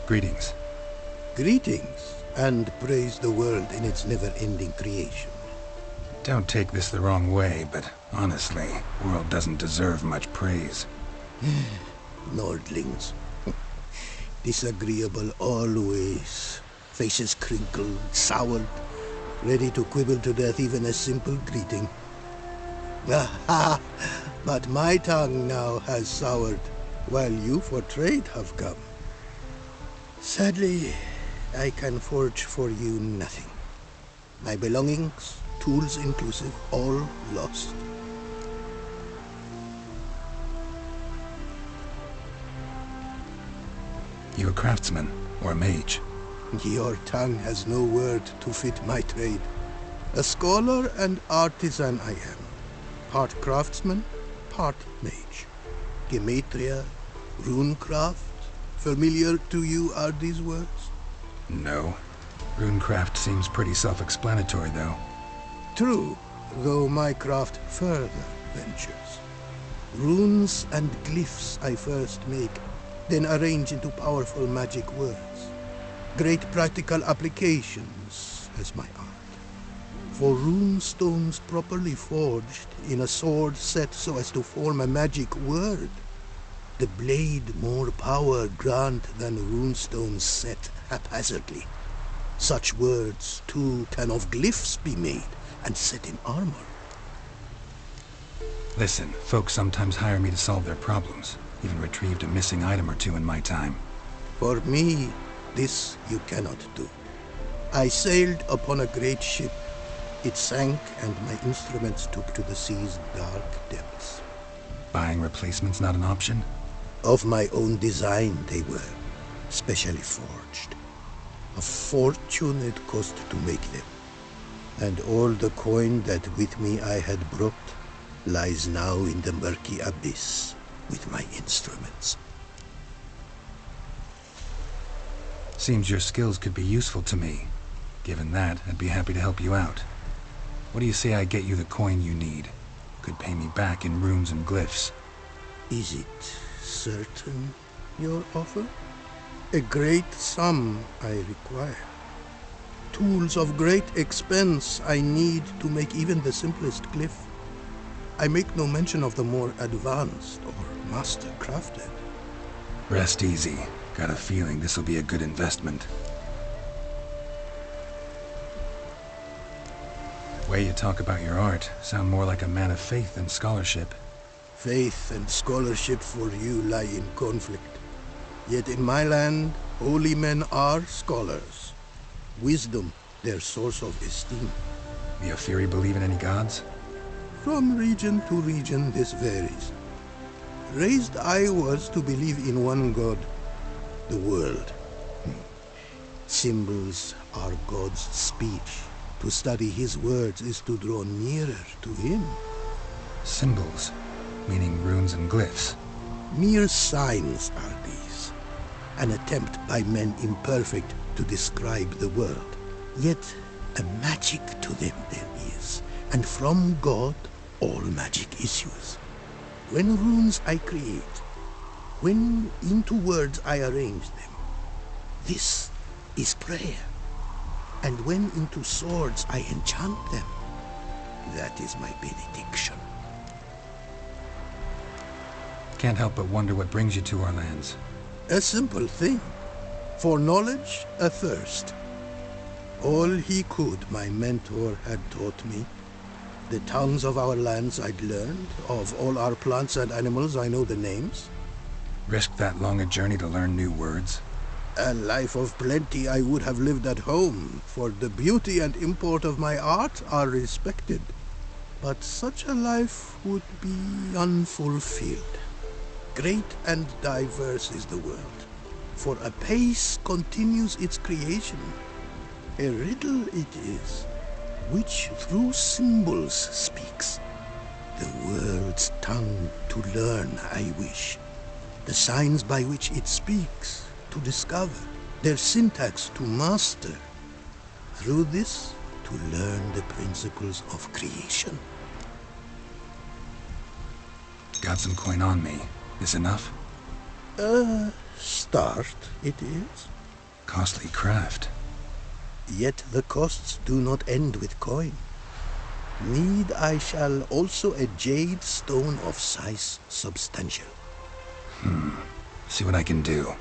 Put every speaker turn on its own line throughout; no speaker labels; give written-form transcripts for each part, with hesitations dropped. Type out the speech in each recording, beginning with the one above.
Greetings.
Greetings, and praise the world in its never-ending creation.
Don't take this the wrong way, but honestly, the world doesn't deserve much praise.
Nordlings. Disagreeable always. Faces crinkled, soured, ready to quibble to death even a simple greeting. Aha! But my tongue now has soured, while you for trade have come. Sadly, I can forge for you nothing. My belongings, tools inclusive, all lost.
You a craftsman, or a mage?
Your tongue has no word to fit my trade. A scholar and artisan I am. Part craftsman, part mage. Gematria, runecraft. Familiar to you are these words?
No. Runecraft seems pretty self-explanatory, though.
True, though my craft further ventures. Runes and glyphs I first make, then arrange into powerful magic words. Great practical applications as my art. For rune stones properly forged in a sword set so as to form a magic word. The blade more power grant than runestones set haphazardly. Such words, too, can of glyphs be made and set in armor.
Listen, folks sometimes hire me to solve their problems. Even retrieved a missing item or two in my time.
For me, this you cannot do. I sailed upon a great ship. It sank, and my instruments took to the sea's dark depths.
Buying replacements not an option?
Of my own design they were, specially forged. A fortune it cost to make them. And all the coin that with me I had brought lies now in the murky abyss with my instruments.
Seems your skills could be useful to me. Given that, I'd be happy to help you out. What do you say I get you the coin you need? Could pay me back in runes and glyphs.
Is it certain, your offer? A great sum I require. Tools of great expense I need to make even the simplest glyph. I make no mention of the more advanced or master-crafted.
Rest easy. Got a feeling this'll be a good investment. The way you talk about your art sound more like a man of faith than scholarship.
Faith and scholarship for you lie in conflict. Yet in my land, holy men are scholars. Wisdom, their source of esteem.
The Ophiri believe in any gods?
From region to region, this varies. Raised I was to believe in one God, the world. Symbols are God's speech. To study his words is to draw nearer to him.
Symbols, meaning runes and glyphs.
Mere signs are these. An attempt by men imperfect to describe the world. Yet a magic to them there is, and from God all magic issues. When runes I create, when into words I arrange them, this is prayer. And when into swords I enchant them, that is my benediction.
Can't help but wonder what brings you to our lands.
A simple thing. For knowledge, a thirst. All he could, my mentor had taught me. The tongues of our lands I'd learned. Of all our plants and animals I know the names.
Risked that long a journey to learn new words?
A life of plenty I would have lived at home, for the beauty and import of my art are respected. But such a life would be unfulfilled. Great and diverse is the world, for a pace continues its creation. A riddle it is, which through symbols speaks. The world's tongue to learn I wish, the signs by which it speaks to discover, their syntax to master. Through this, to learn the principles of creation.
Got some coin on me. This enough?
Start it is.
Costly craft.
Yet the costs do not end with coin. Need I shall also a jade stone of size substantial.
See what I can do.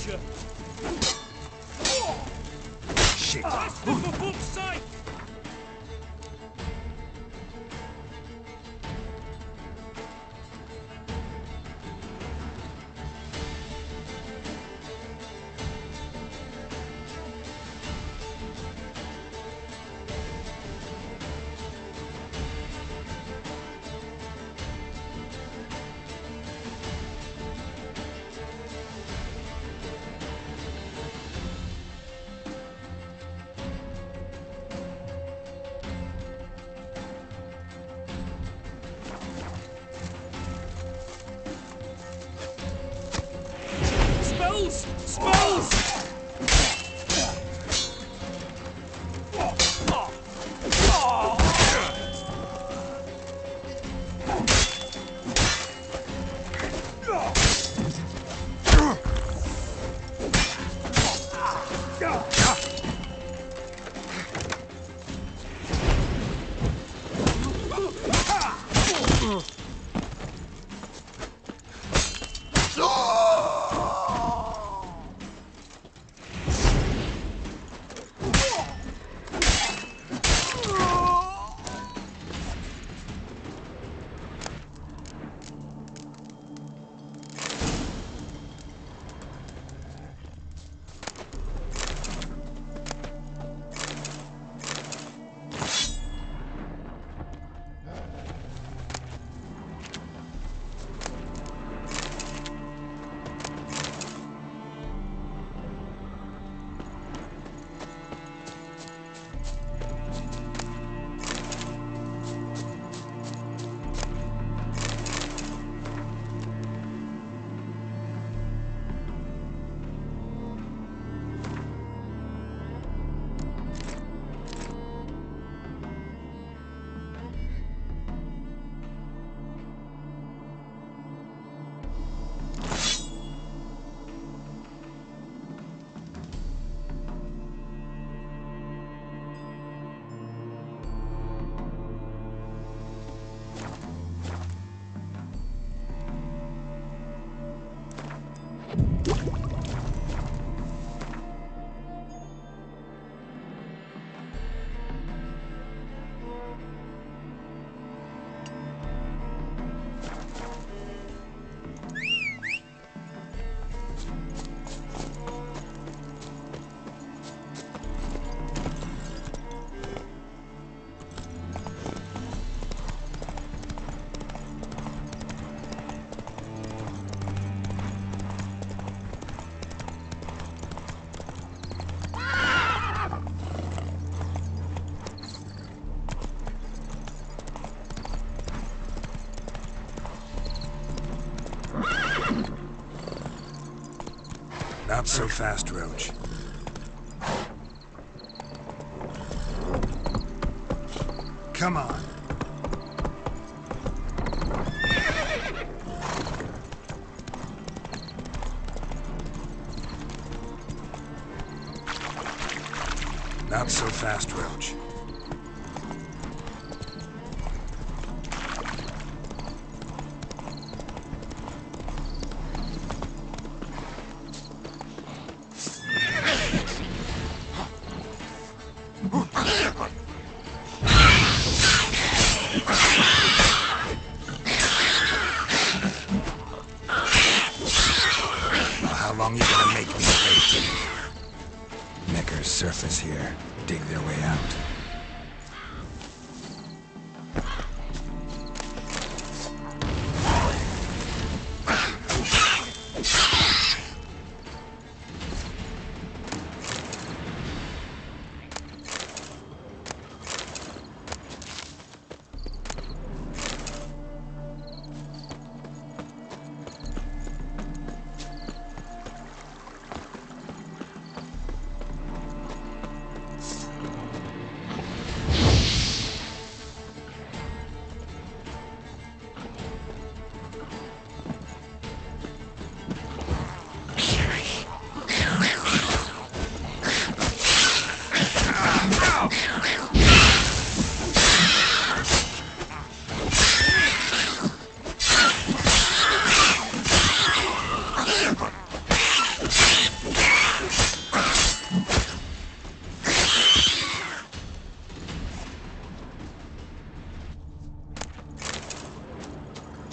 creature!
Shit.
Faster, for fuck's sake! Spells! Spells!
Not so fast, Roach. Come on. Not so fast, Roach. How long you gonna make me wait? Neckers surface here, dig their way out.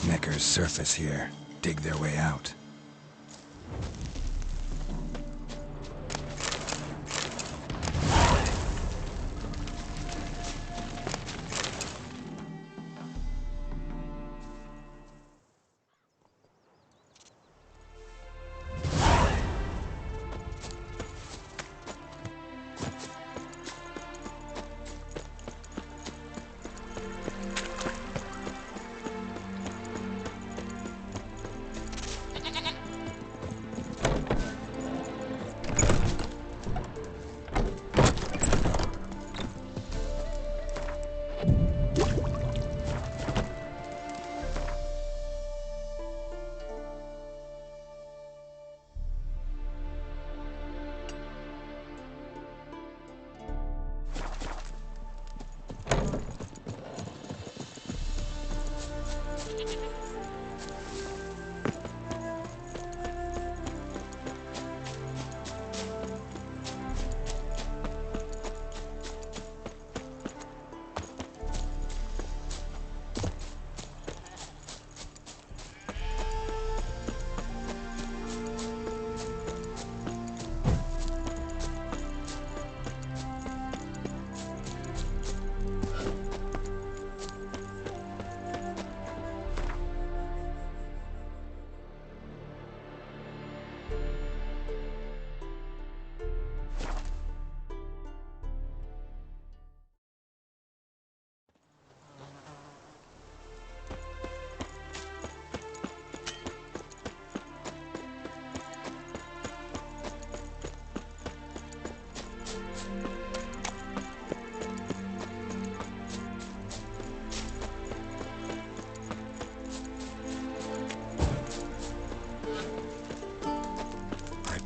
Neckers surface here, dig their way out.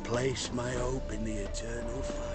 Place my hope in the eternal fire.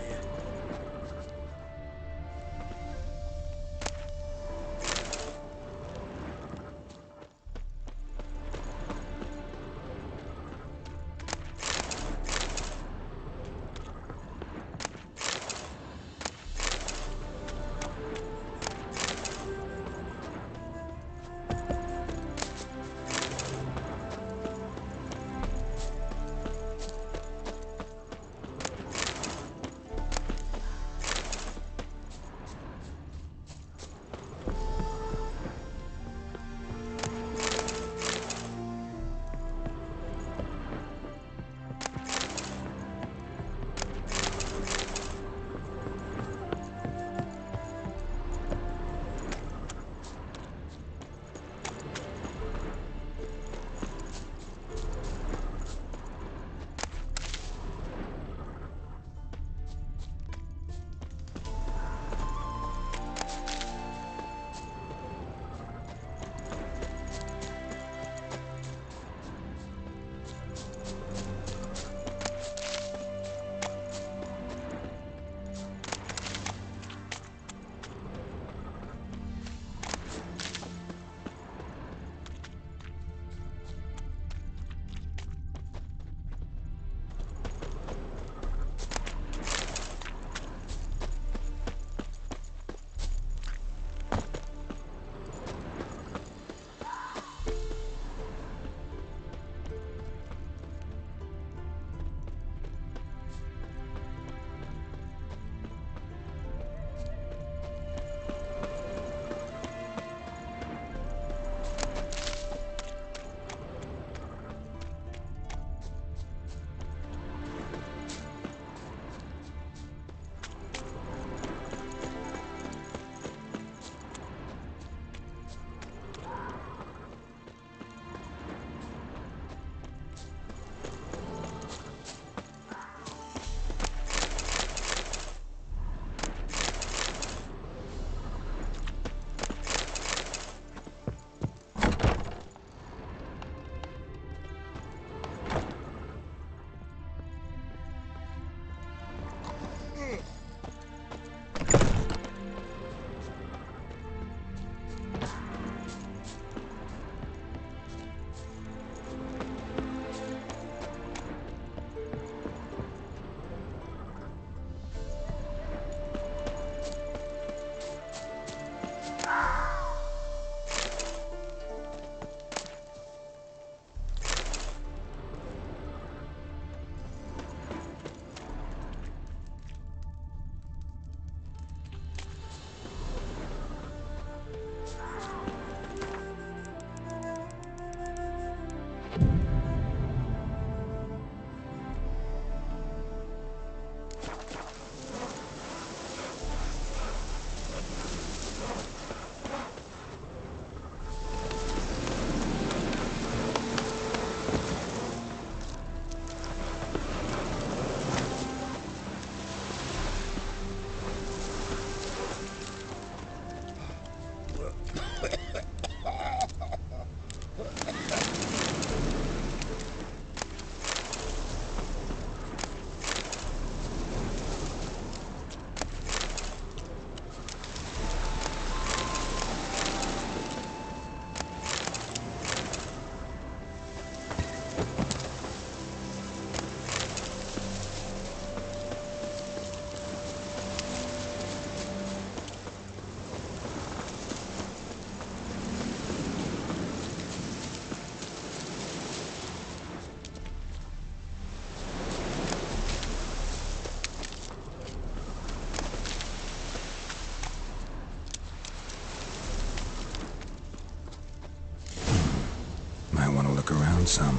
found some.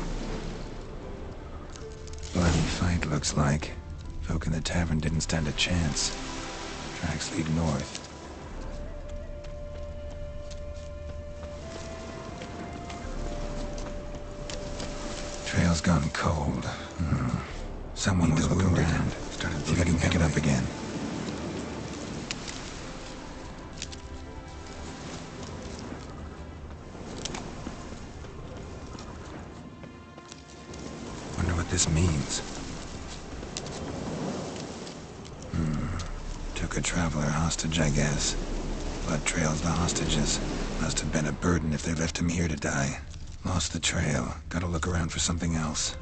Bloody fight, looks like. Folk in the tavern didn't stand a chance. Tracks lead north. Trail's gone cold. Someone was wounded. See if I can pick it up again. Wonder what this means. Took a traveler hostage, I guess. Blood trails the hostages. Must have been a burden if they left him here to die. Lost the trail. Gotta look around for something else.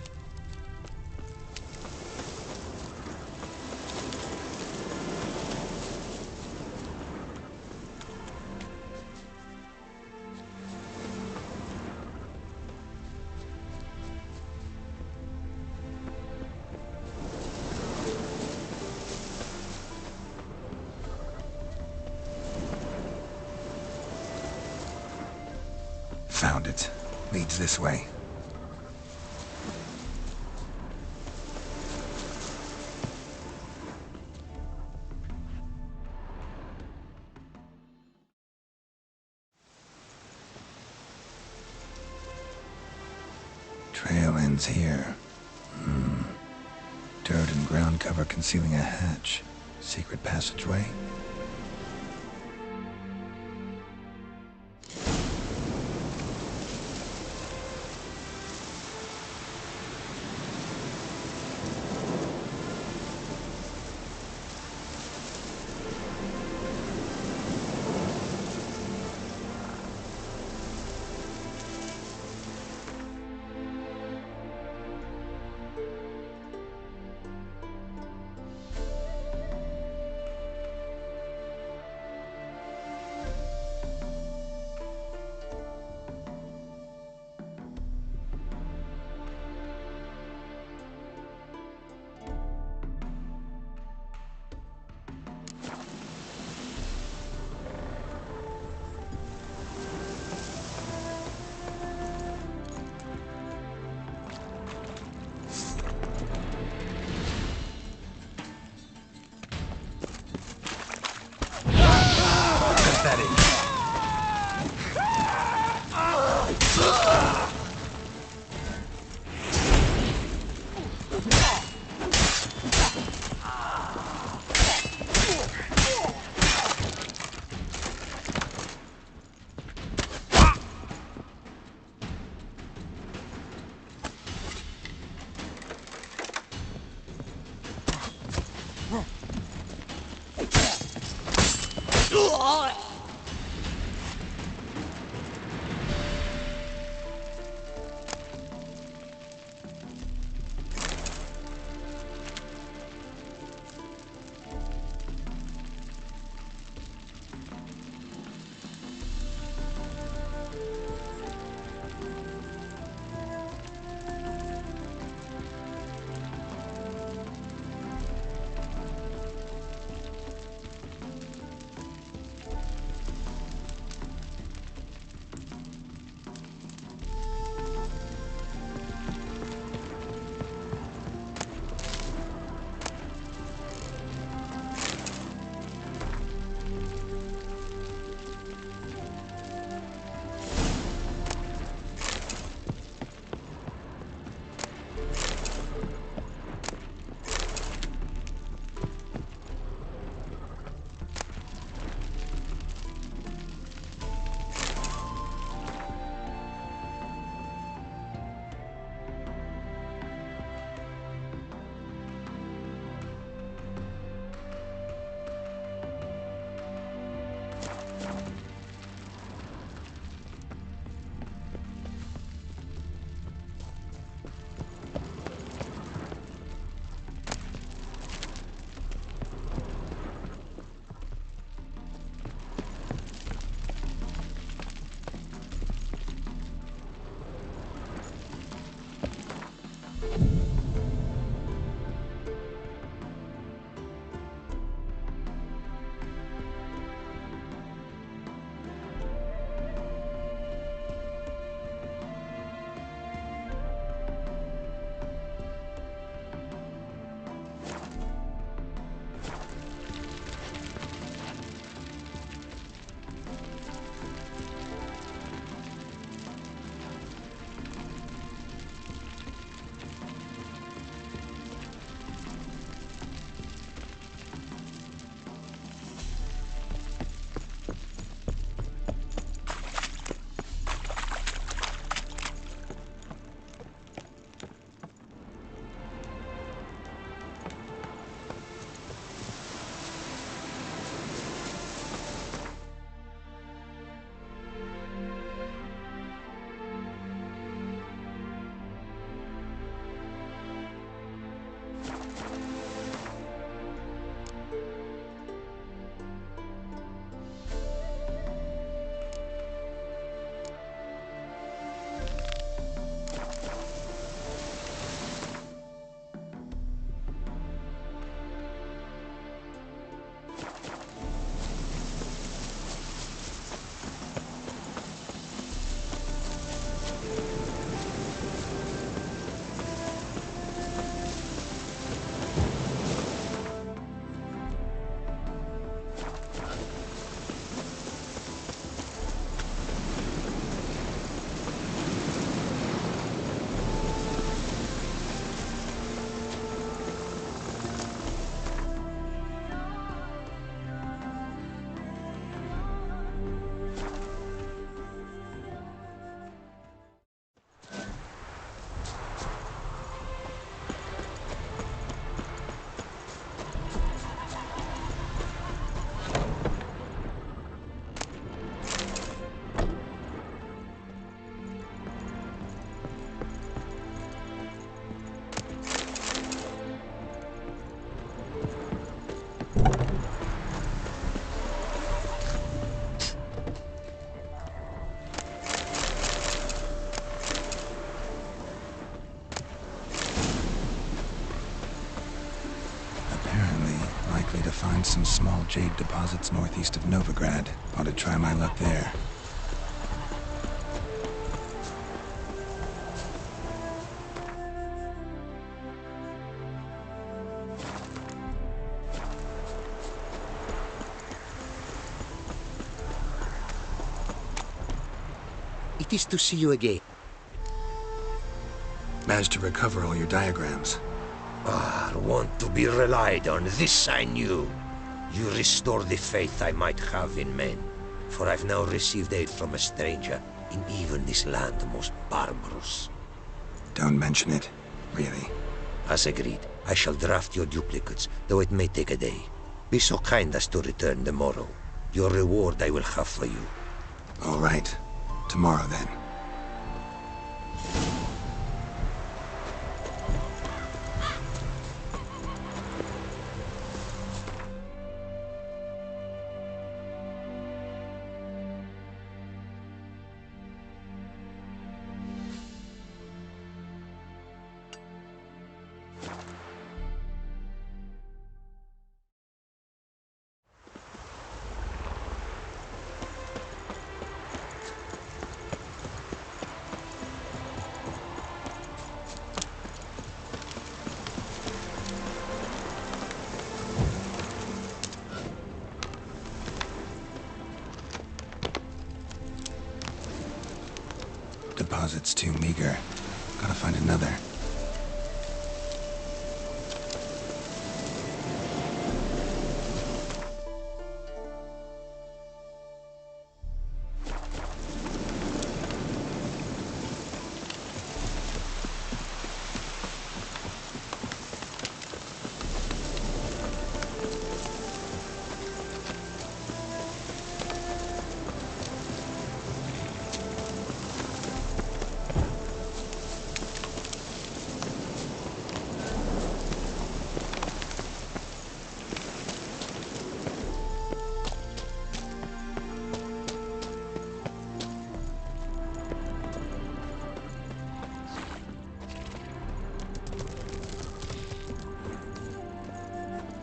Found it. Leads this way. Trail ends here. Dirt and ground cover concealing a hatch. Secret passageway? likely to find some small jade deposits northeast of Novigrad. Ought to try my luck there.
It is to see you again.
Managed to recover all your diagrams.
Want to be relied on, this I knew. You restore the faith I might have in men, for I've now received aid from a stranger in even this land most barbarous.
Don't mention it, really.
As agreed, I shall draft your duplicates, though it may take a day. Be so kind as to return tomorrow. Your reward I will have for you.
All right. Tomorrow, then. Deposit's too meager. Gotta find another.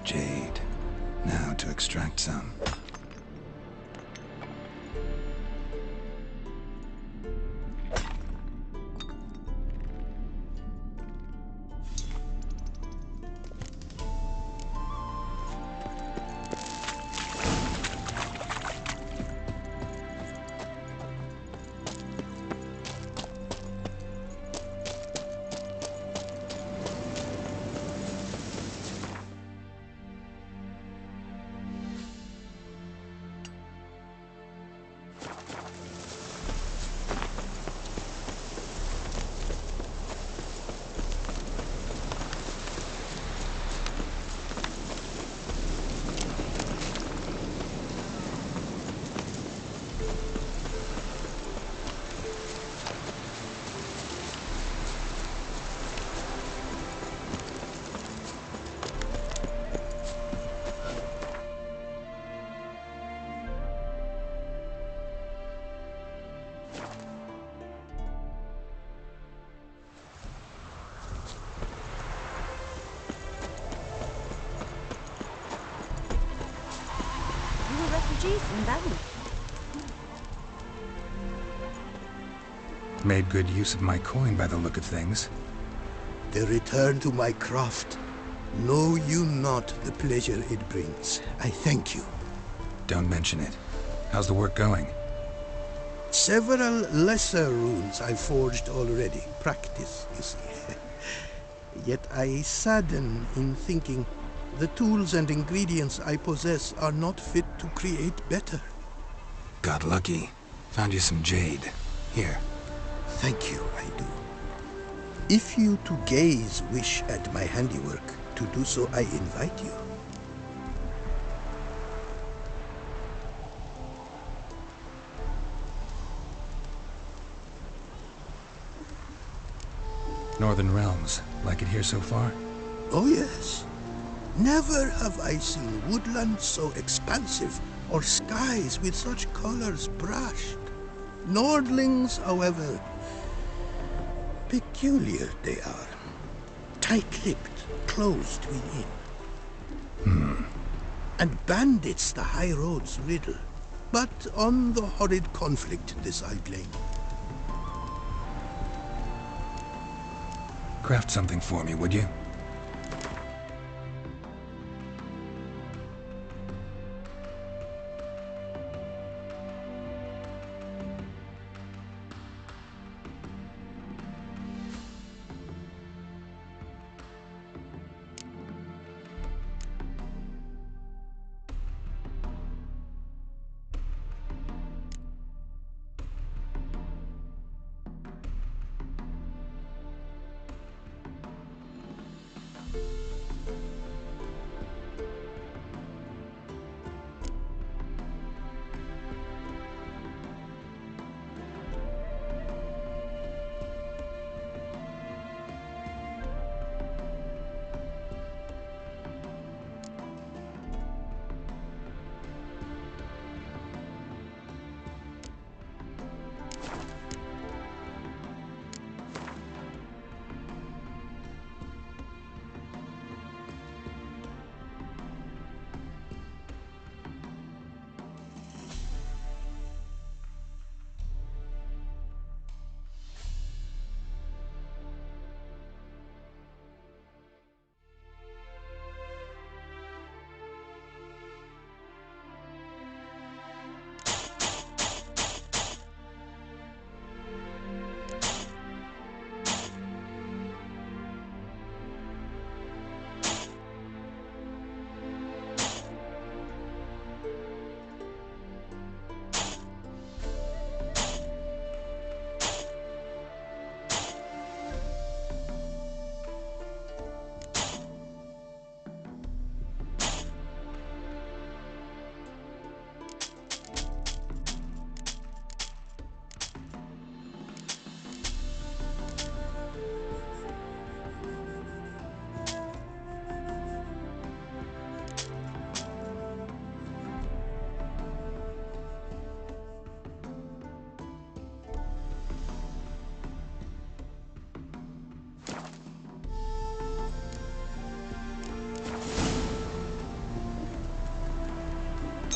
Jade. Now to extract some.
Refugees in Valley.
Made good use of my coin by the look of things.
The return to my craft. Know you not the pleasure it brings. I thank you.
Don't mention it. How's the work going?
Several lesser runes I've forged already. Practice, you see. Yet I sadden in thinking the tools and ingredients I possess are not fit to create better.
Got lucky. Found you some jade. Here.
Thank you, I do. If you to gaze wish at my handiwork, to do so I invite you.
Northern Realms. Like it here so far?
Oh yes. Never have I seen woodland so expansive, or skies with such colors brushed. Nordlings, however, peculiar they are. Tight-lipped, closed within. and bandits the high road's riddle. But on the horrid conflict this I blame.
Craft something for me, would you?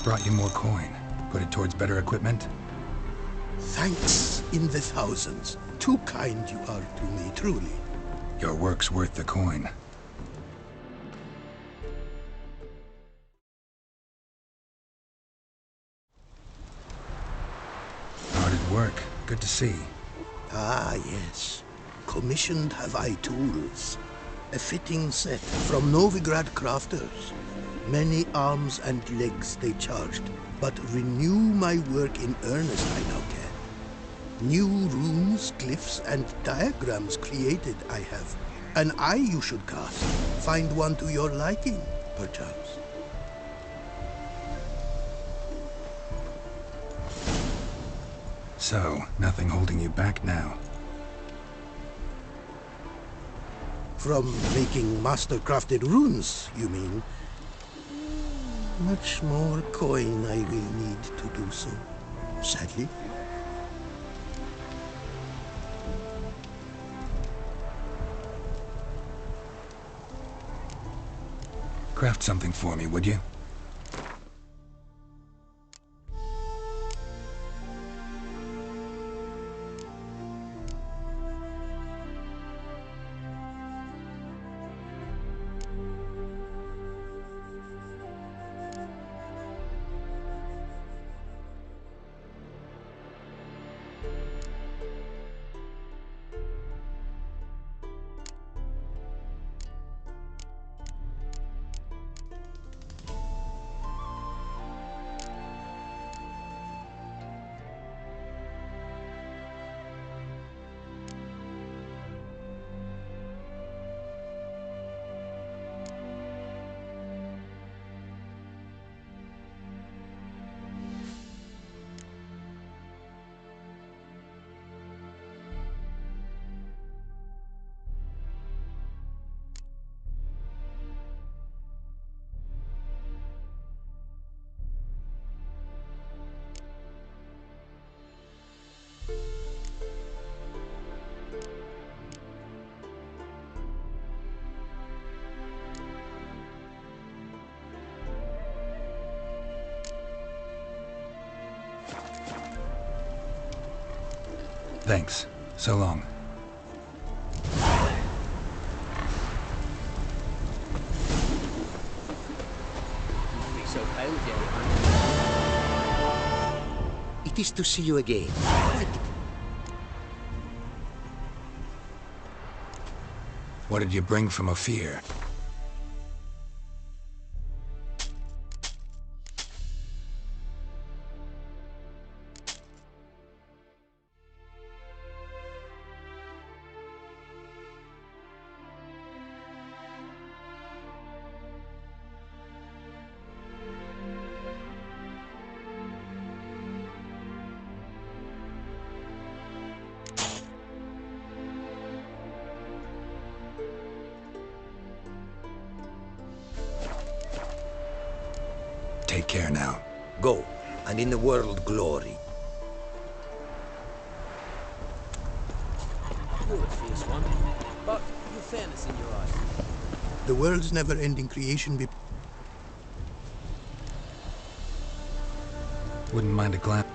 Brought you more coin. Put it towards better equipment?
Thanks in the thousands. Too kind you are to me, truly.
Your work's worth the coin. Hard at work. Good to see.
Ah, yes. Commissioned have I tools. A fitting set from Novigrad crafters. Many arms and legs they charged, but renew my work in earnest I now can. New runes, glyphs, and diagrams created I have. An eye you should cast. Find one to your liking, perchance.
So, nothing holding you back now.
From making master-crafted runes, you mean? Much more coin I will need to do so, sadly.
Craft something for me, would you? Thanks. So long.
Be so pale, Jerry.
It is to see you again.
What did you bring from Ophir? Take care now.
Go, and in the world glory.
You're a fierce one, but your fairness in your eyes.
The world's never-ending creation be...
Wouldn't mind a glance.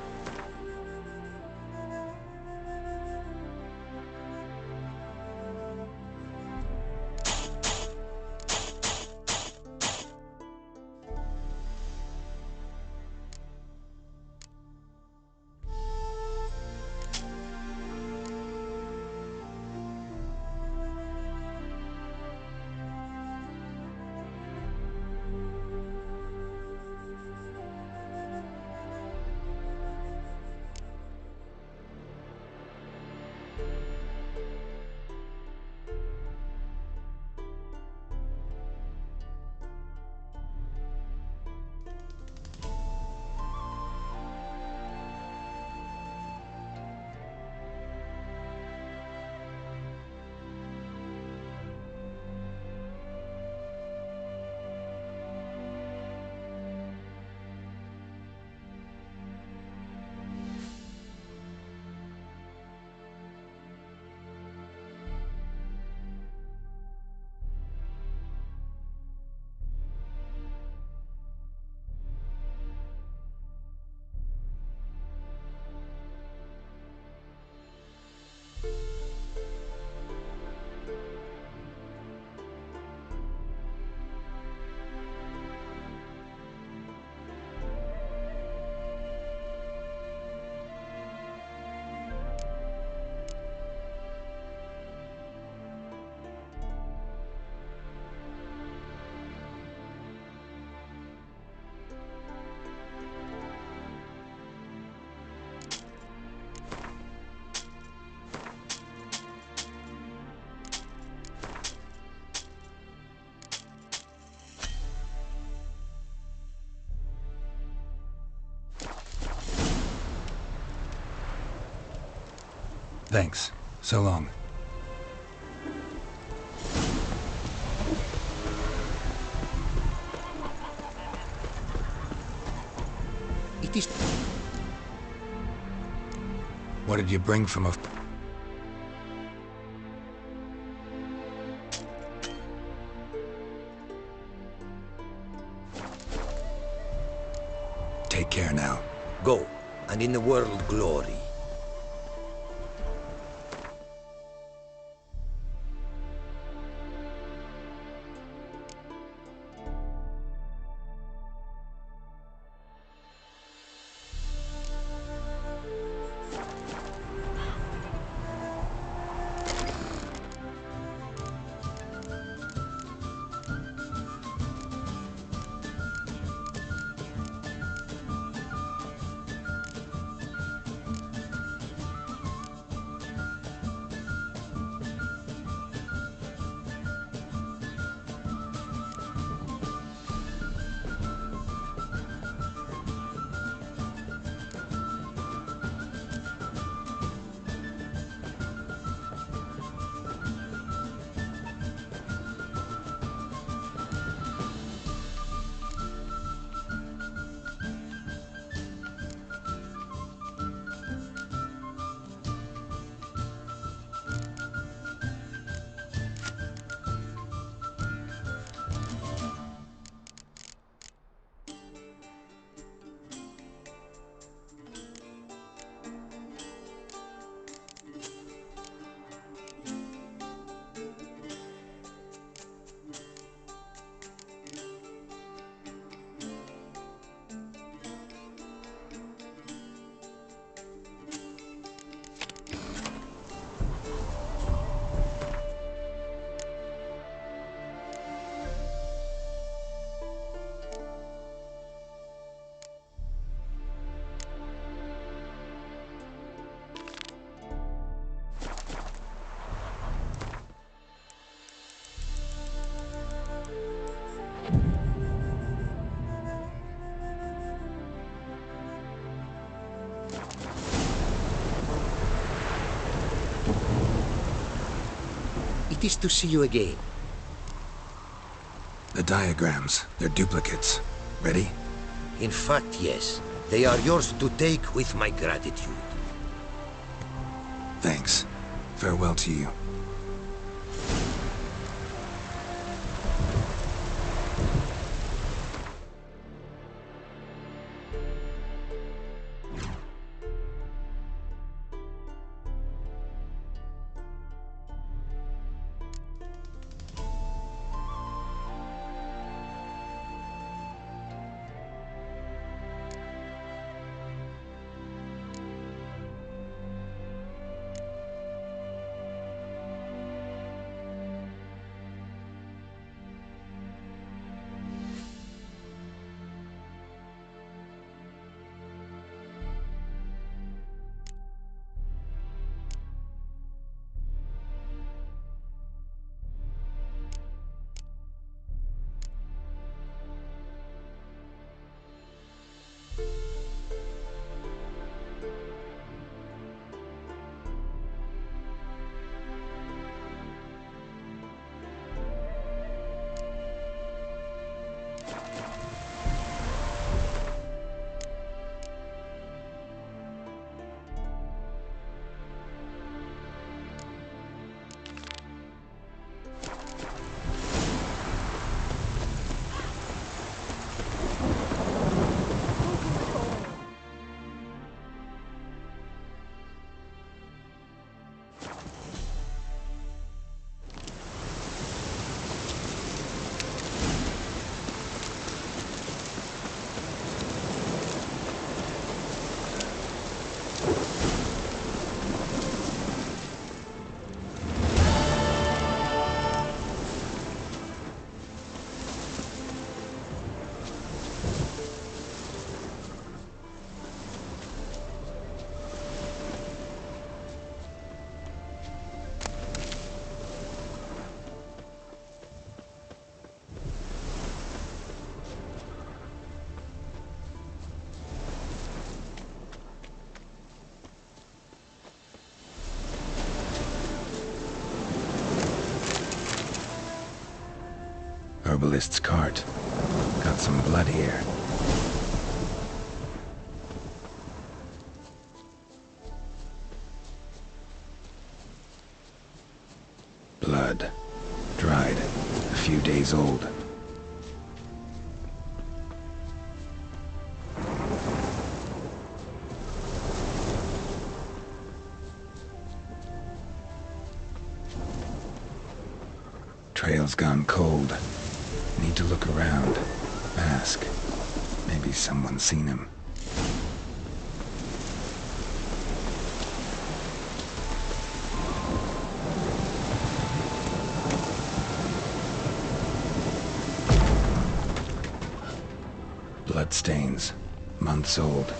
Thanks. So long.
It is...
What did you bring from Ophir? Take care now.
Go, and in the world glory. pleased to see you again.
The diagrams, they're duplicates. Ready?
In fact, yes. They are yours to take with my gratitude.
Thanks. Farewell to you. Herbalist's cart. Got some blood here. Blood. Dried. A few days old. Trail's gone cold. Need to look around. Ask. Maybe someone's seen him. Bloodstains. Months old.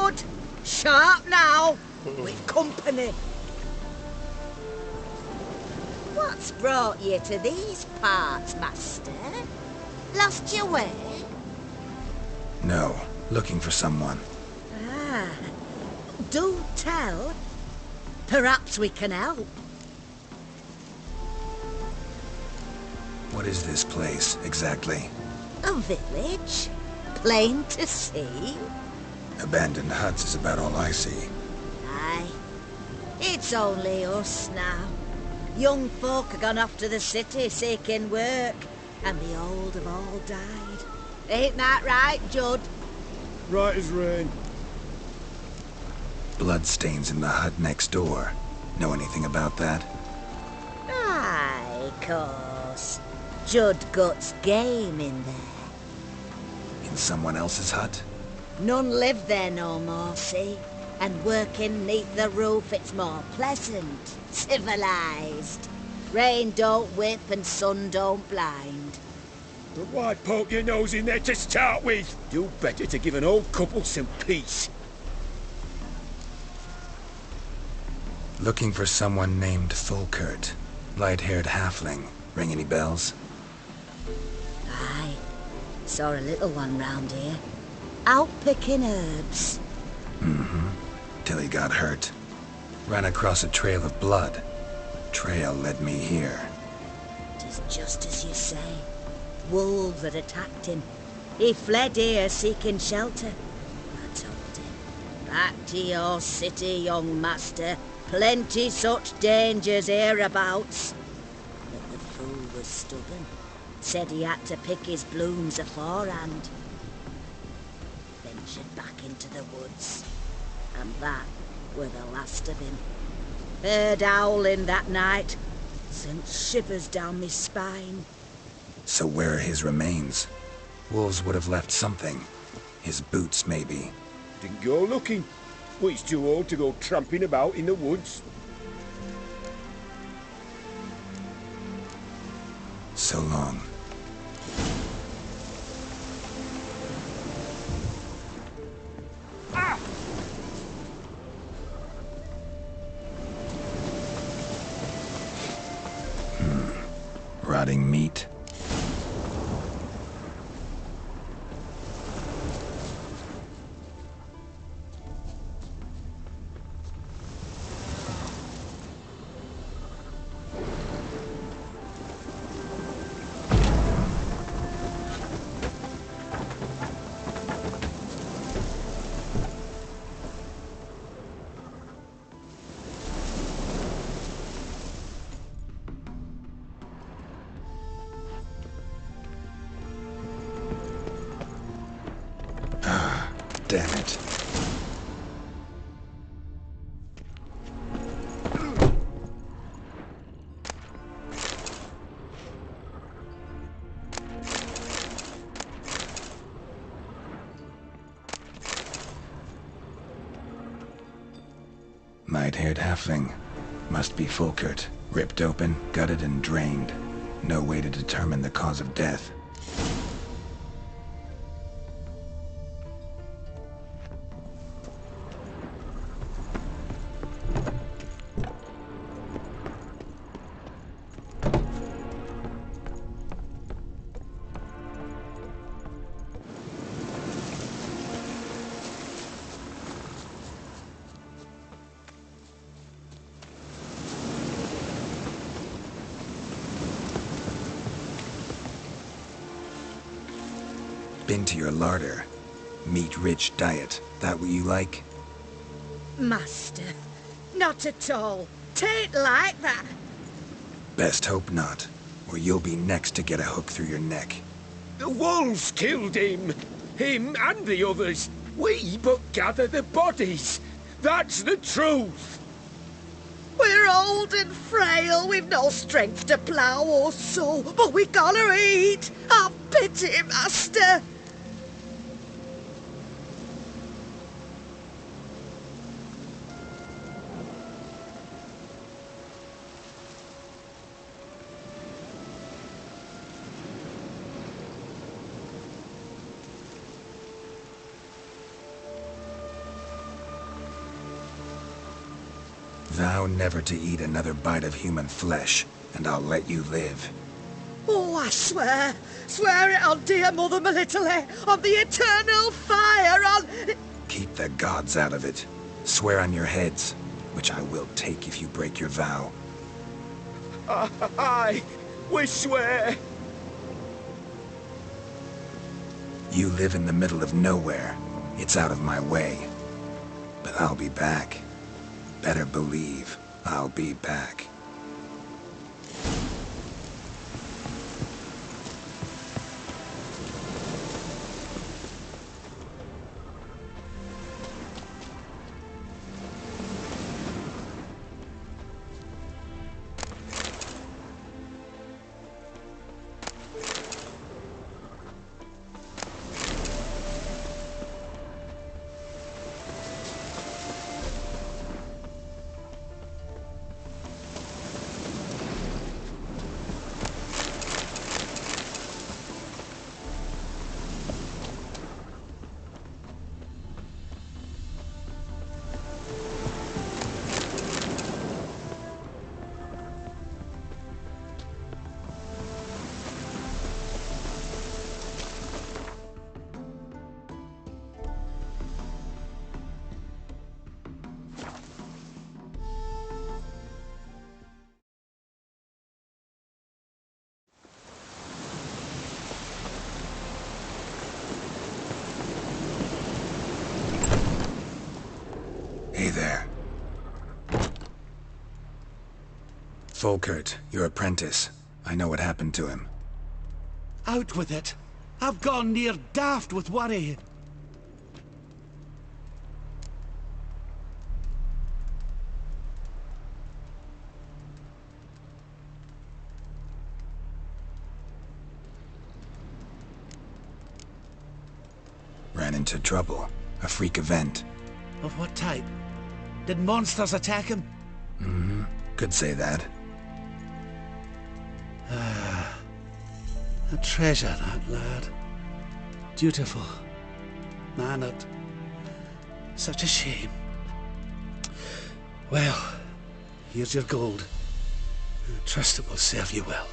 Judd! Sharp now! With company. What's brought you to these parts, master? Lost your way?
No, looking for someone.
Ah, do tell. Perhaps we can help.
What is this place, exactly?
A village? Plain to see?
Abandoned huts is about all I see.
Aye. It's only us now. Young folk have gone off to the city seeking work, and the old have all died. Ain't that right, Judd?
Right as rain.
Bloodstains in the hut next door. Know anything about that?
Aye, course. Judd guts game in there.
In someone else's hut?
None live there no more, see? And working neath the roof, it's more pleasant, civilized. Rain don't whip and sun don't blind.
But why poke your nose in there to start with? Do better to give an old couple some peace.
Looking for someone named Fulkert. Light-haired halfling. Ring any bells?
Aye. Saw a little one round here. Out picking herbs.
Mm-hmm. Till he got hurt. Ran across a trail of blood. Trail led me here.
'Tis just as you say. Wolves had attacked him. He fled here seeking shelter. I told him, back to your city, young master. Plenty such dangers hereabouts. But the fool was stubborn. Said he had to pick his blooms aforehand. Ventured back into the woods. And that were the last of him. Heard howling that night. Sent shivers down me spine.
So where are his remains? Wolves would have left something. His boots, maybe.
Didn't go looking. But he's too old to go tramping about in the woods.
So long.
Ah!
Rotting meat. Damn it. Light-haired halfling. Must be Fulkert. Ripped open, gutted and drained. No way to determine the cause of death. Been to your larder. Meat-rich diet. That what you like?
Master, not at all. Tain't like that.
Best hope not, or you'll be next to get a hook through your neck.
The wolves killed him. Him and the others. We but gather the bodies. That's the truth.
We're old and frail, we've no strength to plough or sow, but we gotta eat. Have pity, master.
Vow never to eat another bite of human flesh, and I'll let you live.
Oh, I swear. Swear it on dear Mother Melitele, on the eternal fire, on...
Keep the gods out of it. Swear on your heads, which I will take if you break your vow.
Aye, we swear.
You live in the middle of nowhere. It's out of my way. But I'll be back. Better believe I'll be back. Hey there. Volkert, your apprentice. I know what happened to him.
Out with it. I've gone near daft with worry.
Ran into trouble. A freak event.
Of what type? Did monsters attack him?
Mm-hmm. Could say that.
A treasure, that lad. Dutiful. Mannered. Such a shame. Well, here's your gold. I trust it will serve you well.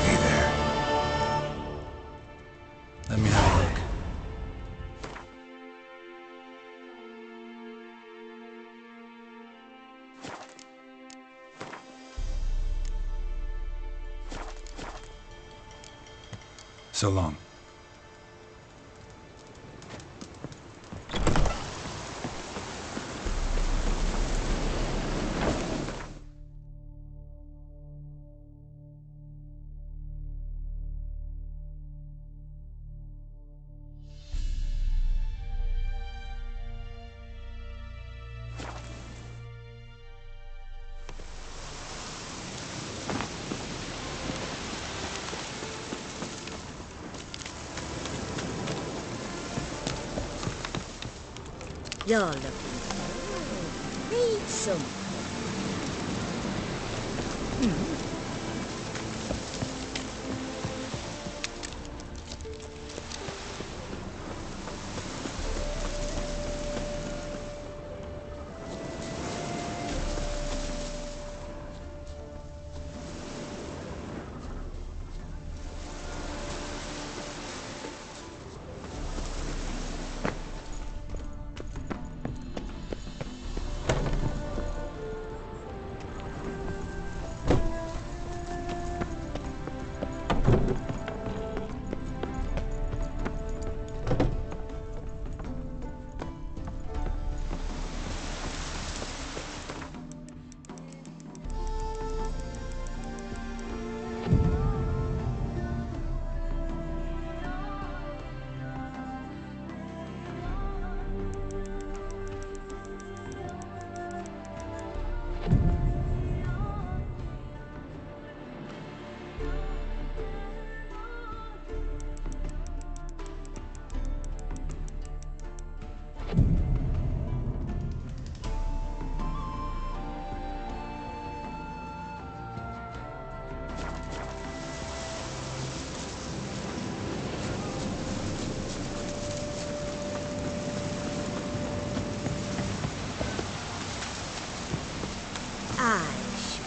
Hey there. Let me have a look. So long.
You're looking for... Need some. I should.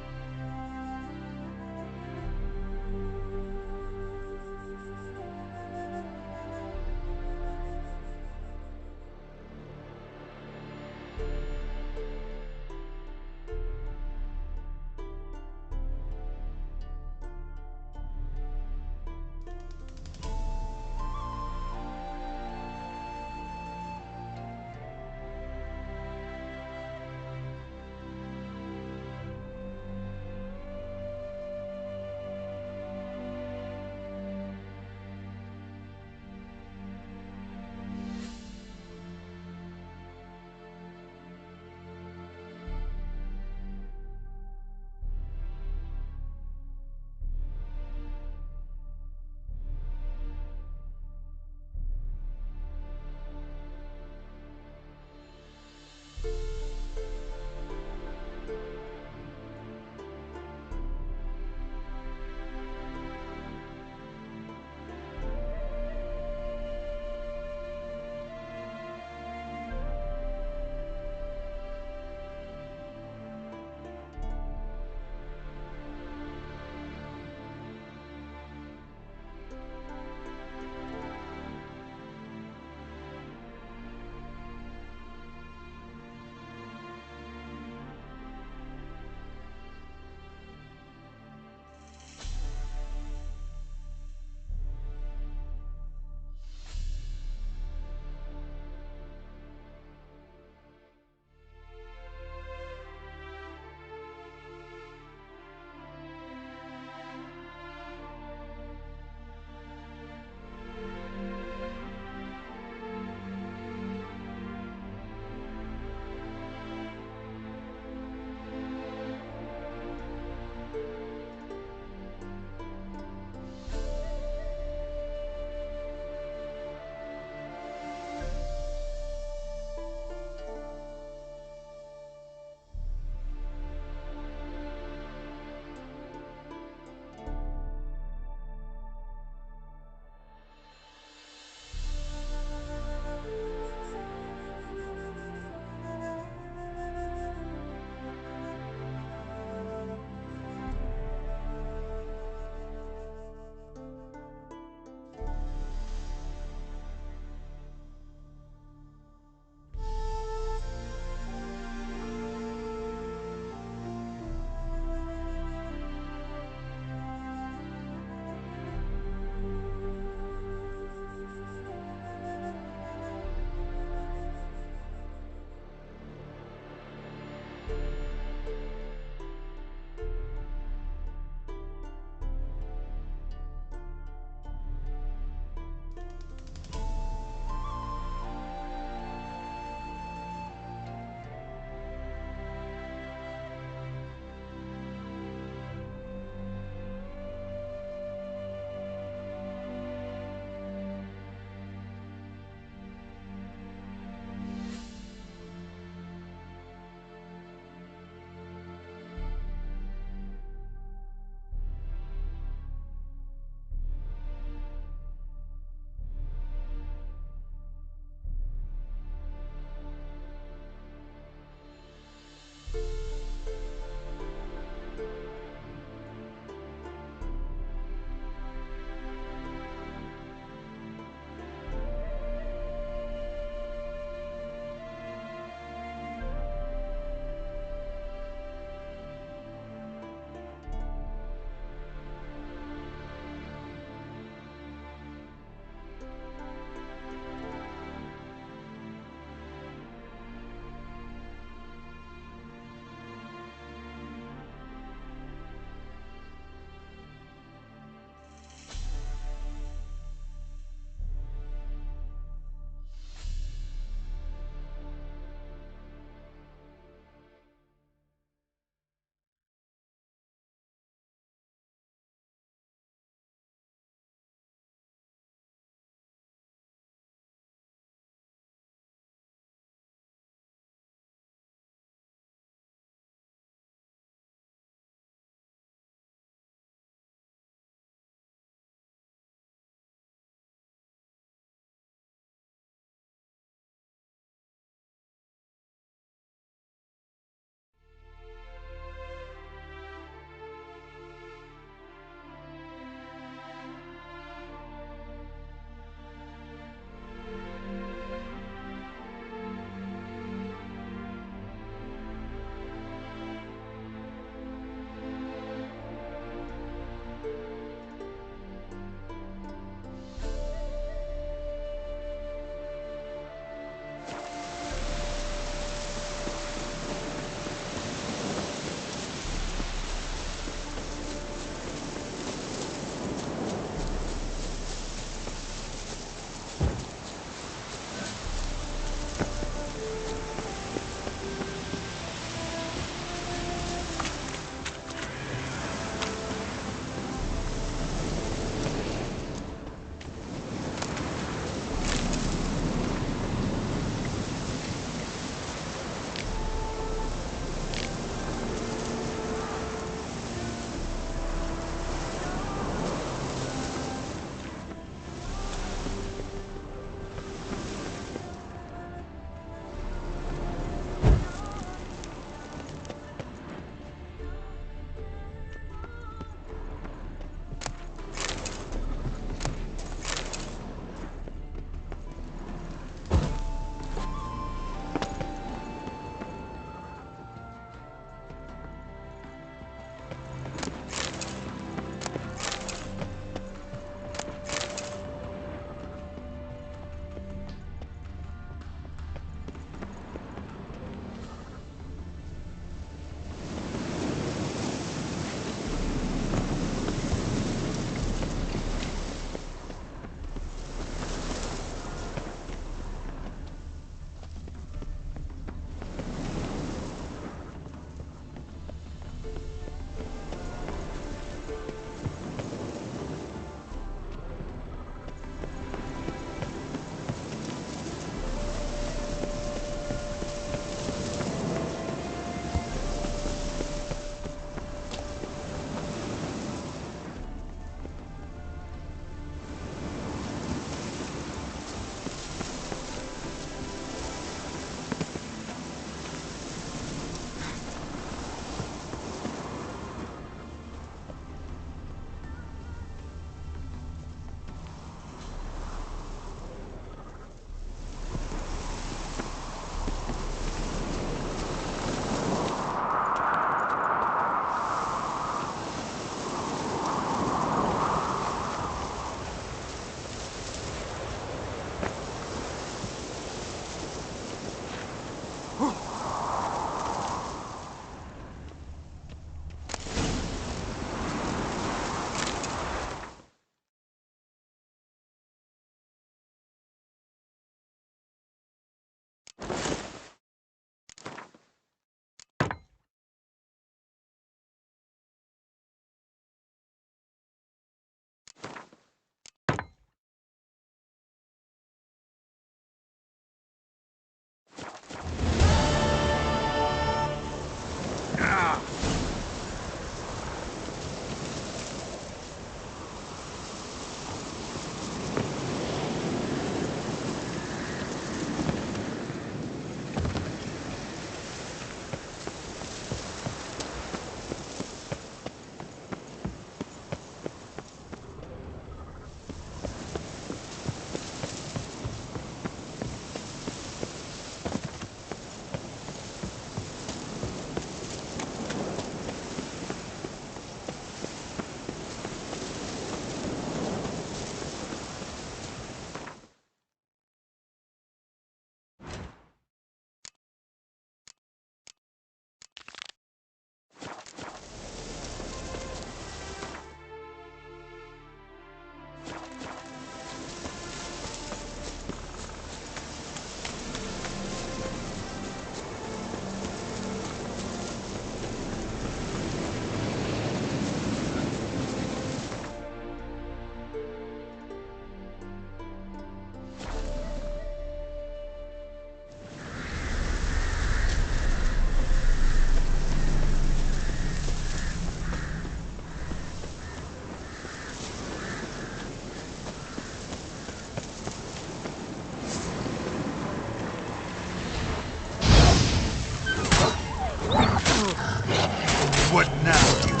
What now, you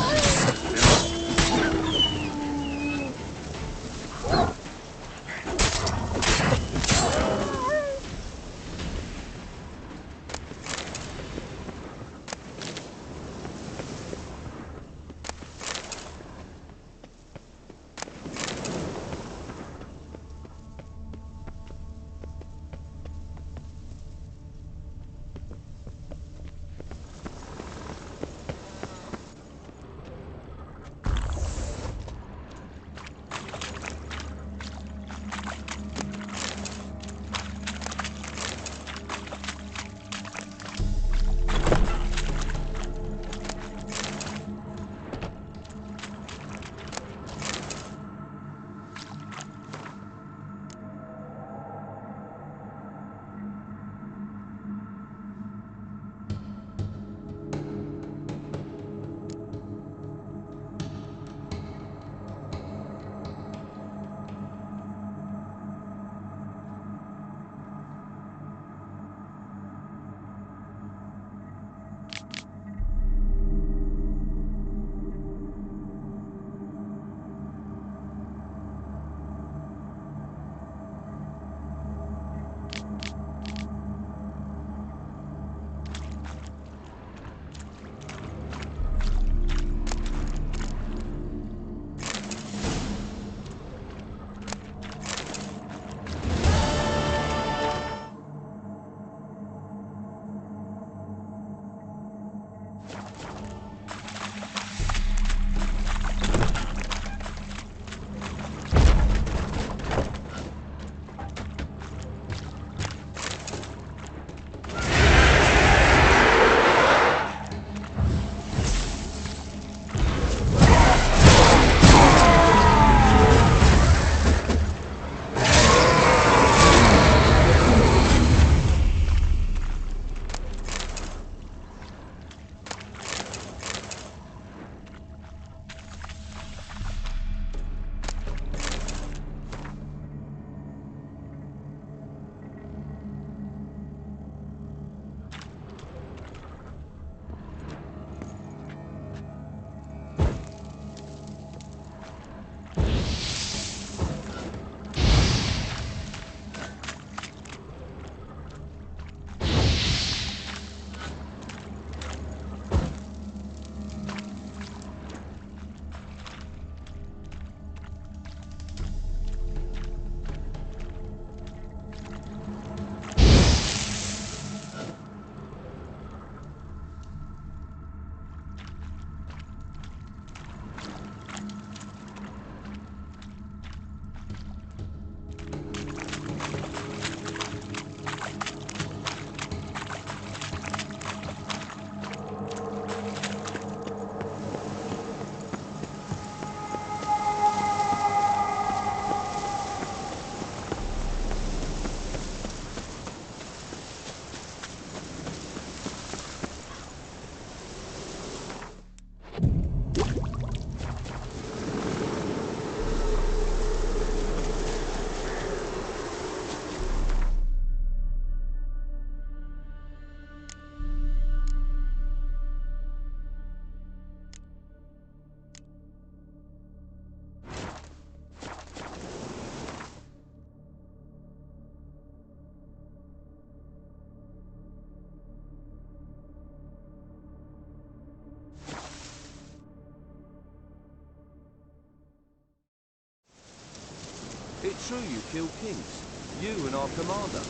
It's true you killed kings. You and our commander.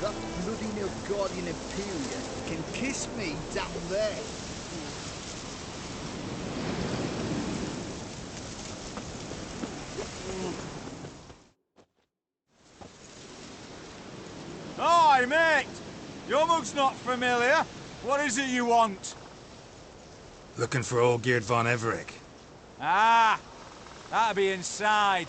That bloody Nilfgaardian Imperium can kiss me down there.
Hi, mate! Your mug's not familiar. What is it you want?
Looking for old Geert von Everec.
Ah, that'll be inside.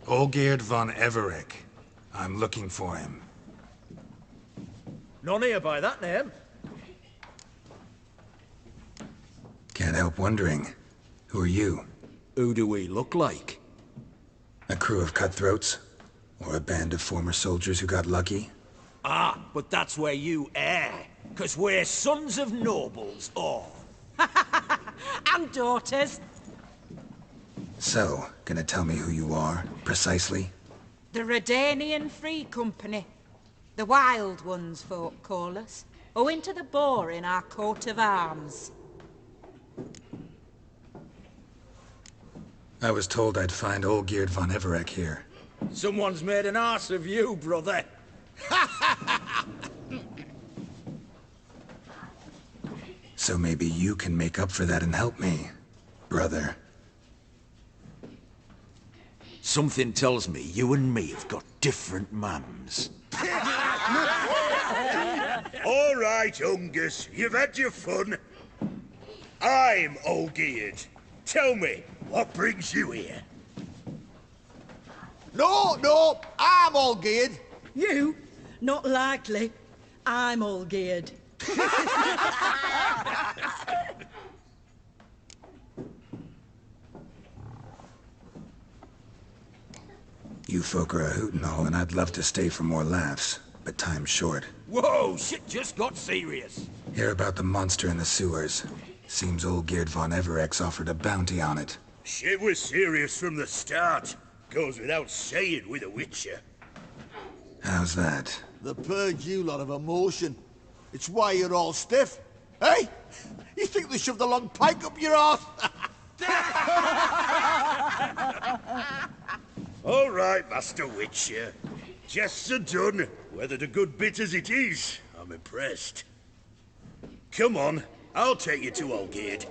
Olgierd von Everec. I'm looking for him.
None here by that name.
Can't help wondering. Who are you?
Who do we look like?
A crew of cutthroats? Or a band of former soldiers who got lucky?
Ah, but that's where you err. 'Cause we're sons of nobles, all.
And daughters.
So, gonna tell me who you are, precisely?
The Redanian Free Company. The Wild Ones, folk call us. Owing to the boar in our coat of arms.
I was told I'd find Olgierd von Everec here.
Someone's made an arse of you, brother.
So maybe you can make up for that and help me, brother.
Something tells me you and me have got different mums.
All right, Ungus, you've had your fun. I'm Olgierd. Tell me, what brings you here?
No, I'm all geared.
You? Not likely. I'm all geared.
You folk are a hoot and all, and I'd love to stay for more laughs, but time's short.
Whoa, shit just got serious.
Hear about the monster in the sewers. Seems Olgierd von Everec offered a bounty on it.
Shit was serious from the start. Goes without saying with a Witcher.
How's that?
They purge you lot of emotion. It's why you're all stiff. Hey? You think they shoved a long pike up your arse?
All right, Master Witcher. Jests are done. Whether the good bit as it is, I'm impressed. Come on, I'll take you to Olgierd.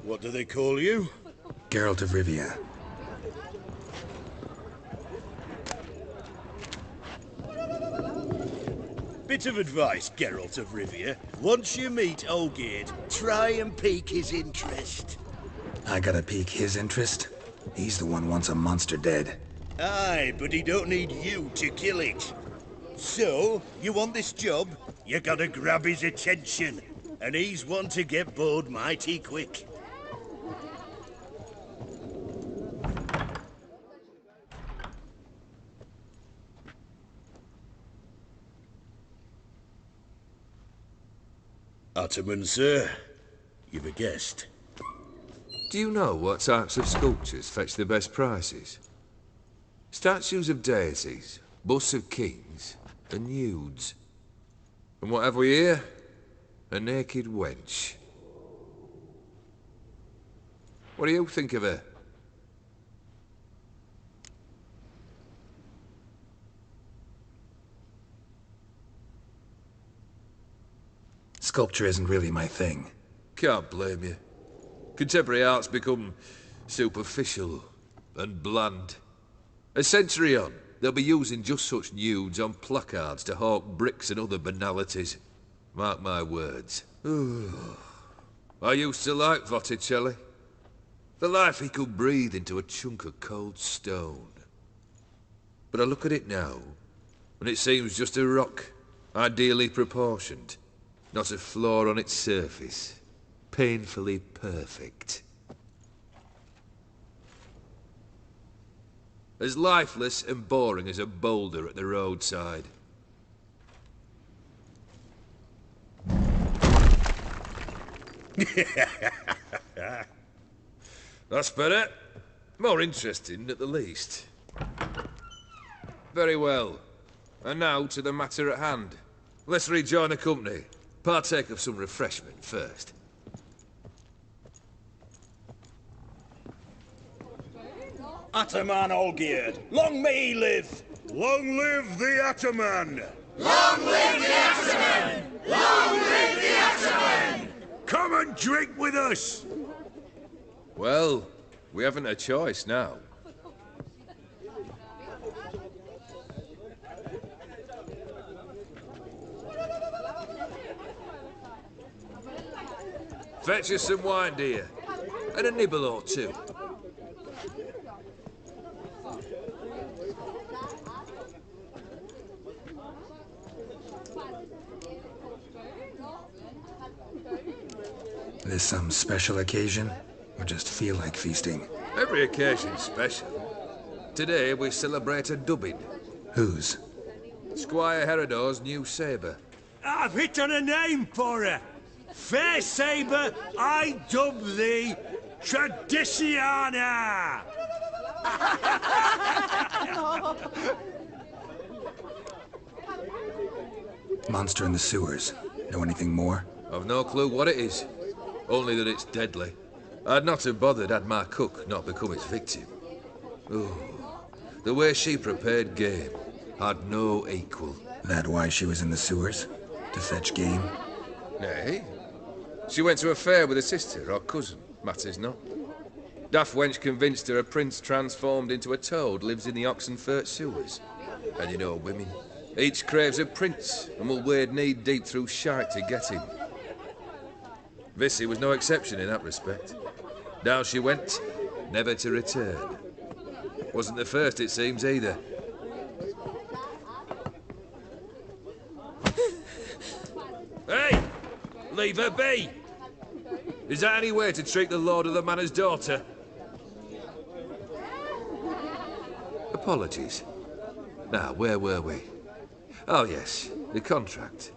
What do they call you?
Geralt of Rivia.
Bit of advice, Geralt of Rivia. Once you meet Olgierd, try and pique his interest.
I gotta pique his interest? He's the one wants a monster dead.
Aye, but he don't need you to kill it. So, you want this job? You gotta grab his attention. And he's one to get bored mighty quick. Ottoman, sir. You've a guest.
Do you know what types of sculptures fetch the best prices? Statues of deities, busts of kings, and nudes. And what have we here? A naked wench. What do you think of her?
Sculpture isn't really my thing.
Can't blame you. Contemporary art's become superficial and bland. A century on, they'll be using just such nudes on placards to hawk bricks and other banalities. Mark my words. I used to like Botticelli. The life he could breathe into a chunk of cold stone. But I look at it now, and it seems just a rock, ideally proportioned. Not a flaw on its surface. Painfully perfect. As lifeless and boring as a boulder at the roadside. That's better. More interesting, at the least. Very well. And now to the matter at hand. Let's rejoin the company. Partake of some refreshment first.
Ataman Olgierd, long may he live! Long live the Ataman!
Long live the Ataman! Long live the Ataman!
Come and drink with us!
Well, we haven't a choice now. Fetch us some wine, dear. And a nibble or two.
This some special occasion? Or just feel like feasting?
Every occasion's special. Today we celebrate a dubbing.
Whose?
Squire Herodor's new sabre.
I've hit on a name for her. Fair Sabre, I dub thee Tradiciana!
Monster in the sewers. Know anything more?
I've no clue what it is. Only that it's deadly. I'd not have bothered had my cook not become its victim. Oh, the way she prepared game had no equal.
That why she was in the sewers? To fetch game?
Nay. She went to a fair with a sister or cousin, matters not. Daft wench convinced her a prince transformed into a toad lives in the Oxenfurt sewers. And you know women. Each craves a prince and will wade knee-deep through shite to get him. Vissy was no exception in that respect. Down she went, never to return. Wasn't the first, it seems, either. Hey! Leave her be! Is that any way to treat the lord of the manor's daughter? Apologies. Now, where were we? Oh, yes, the contract.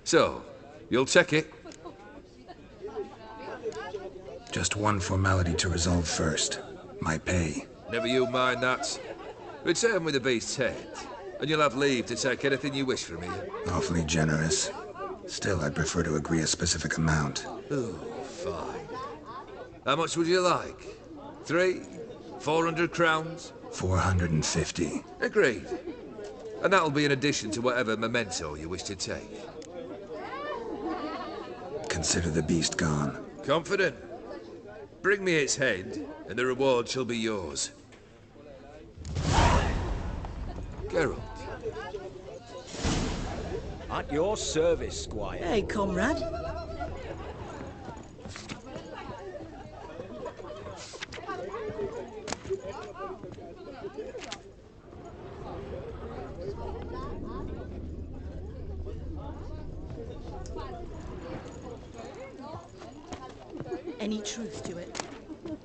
So, you'll check it?
Just one formality to resolve first. My pay.
Never you mind that. Return with the beast's head, and you'll have leave to take anything you wish from me.
Awfully generous. Still, I'd prefer to agree a specific amount.
Oh, fine. How much would you like? 400 crowns?
450.
Agreed. And that'll be in addition to whatever memento you wish to take.
Consider the beast gone.
Confident? Bring me its head, and the reward shall be yours. Geralt.
At your service, Squire.
Hey, comrade. Any truth to it?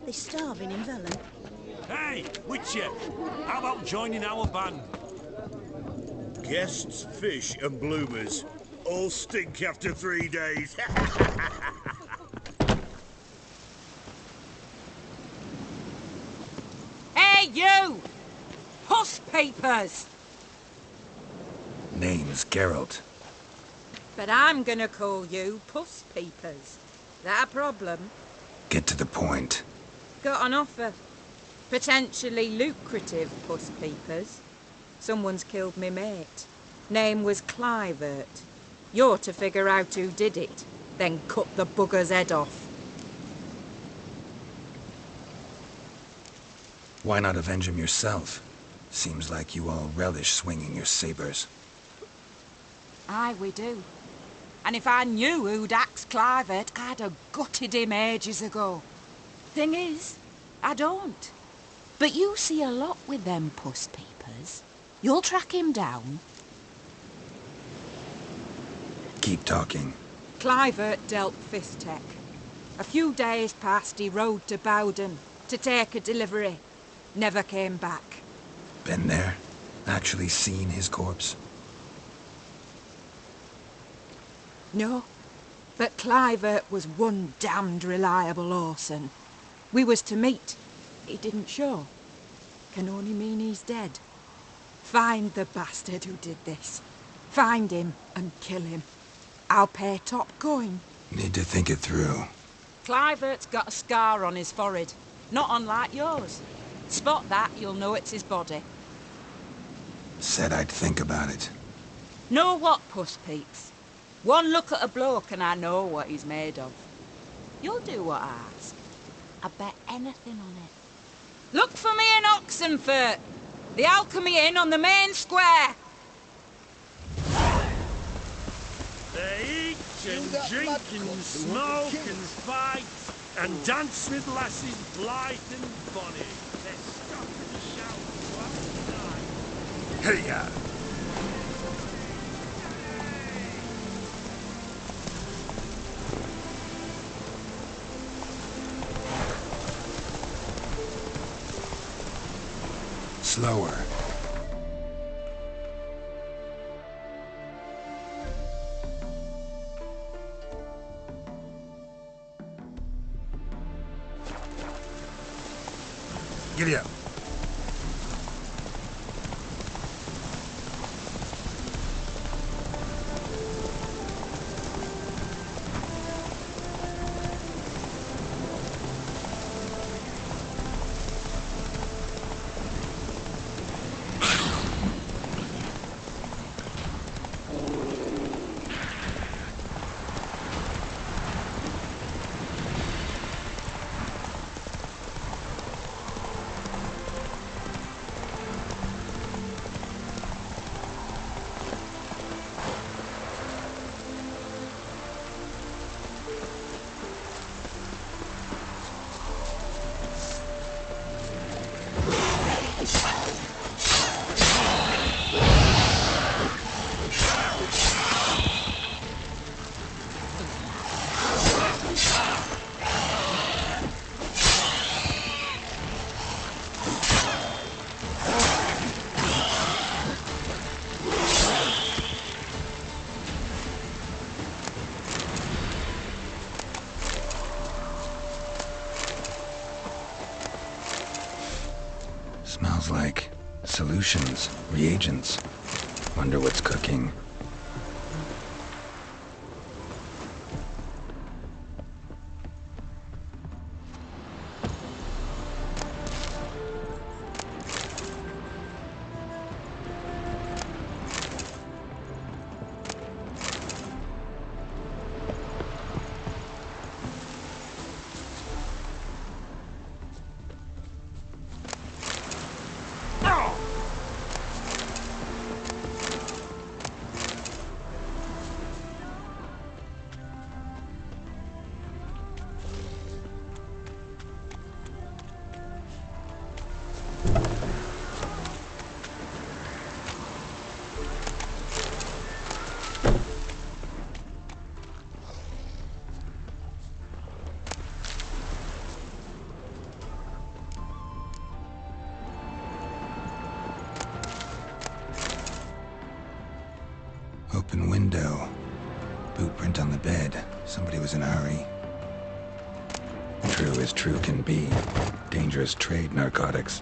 They're starving in Velen.
Hey, Witcher, how about joining our band?
Guests, fish, and bloomers all stink after 3 days.
Hey, you! Puss papers!
Name's Geralt.
But I'm gonna call you Puss Peepers. That a problem?
Get to the point.
Got an offer. Potentially lucrative Puss Peepers. Someone's killed me mate. Name was Clivert. You're to figure out who did it, then cut the bugger's head off.
Why not avenge him yourself? Seems like you all relish swinging your sabers.
Aye, we do. And if I knew who'd axed Clivert, I'd have gutted him ages ago. Thing is, I don't. But you see a lot with them Puss Peepers. You'll track him down.
Keep talking.
Clivert dealt Fistech. A few days past, he rode to Bowden to take a delivery. Never came back.
Been there? Actually seen his corpse?
No, but Clivert was one damned reliable horseman. We was to meet. He didn't show. Can only mean he's dead. Find the bastard who did this. Find him and kill him. I'll pay top coin.
Need to think it through.
Clivert's got a scar on his forehead. Not unlike yours. Spot that, you'll know it's his body.
Said I'd think about it.
Know what, Puss Peaks? One look at a bloke and I know what he's made of. You'll do what I ask. I bet anything on it. Look for me in Oxenfurt. The Alchemy Inn on the main square.
They eat and drink and smoke and fight and dance with lasses blithe and bonny. They stop and shout while they die.
Hey-ya! Slower. Giddy up. Smells like solutions, reagents. Wonder what's cooking. Open window. Boot print on the bed. Somebody was in a hurry. True as true can be. Dangerous trade, narcotics.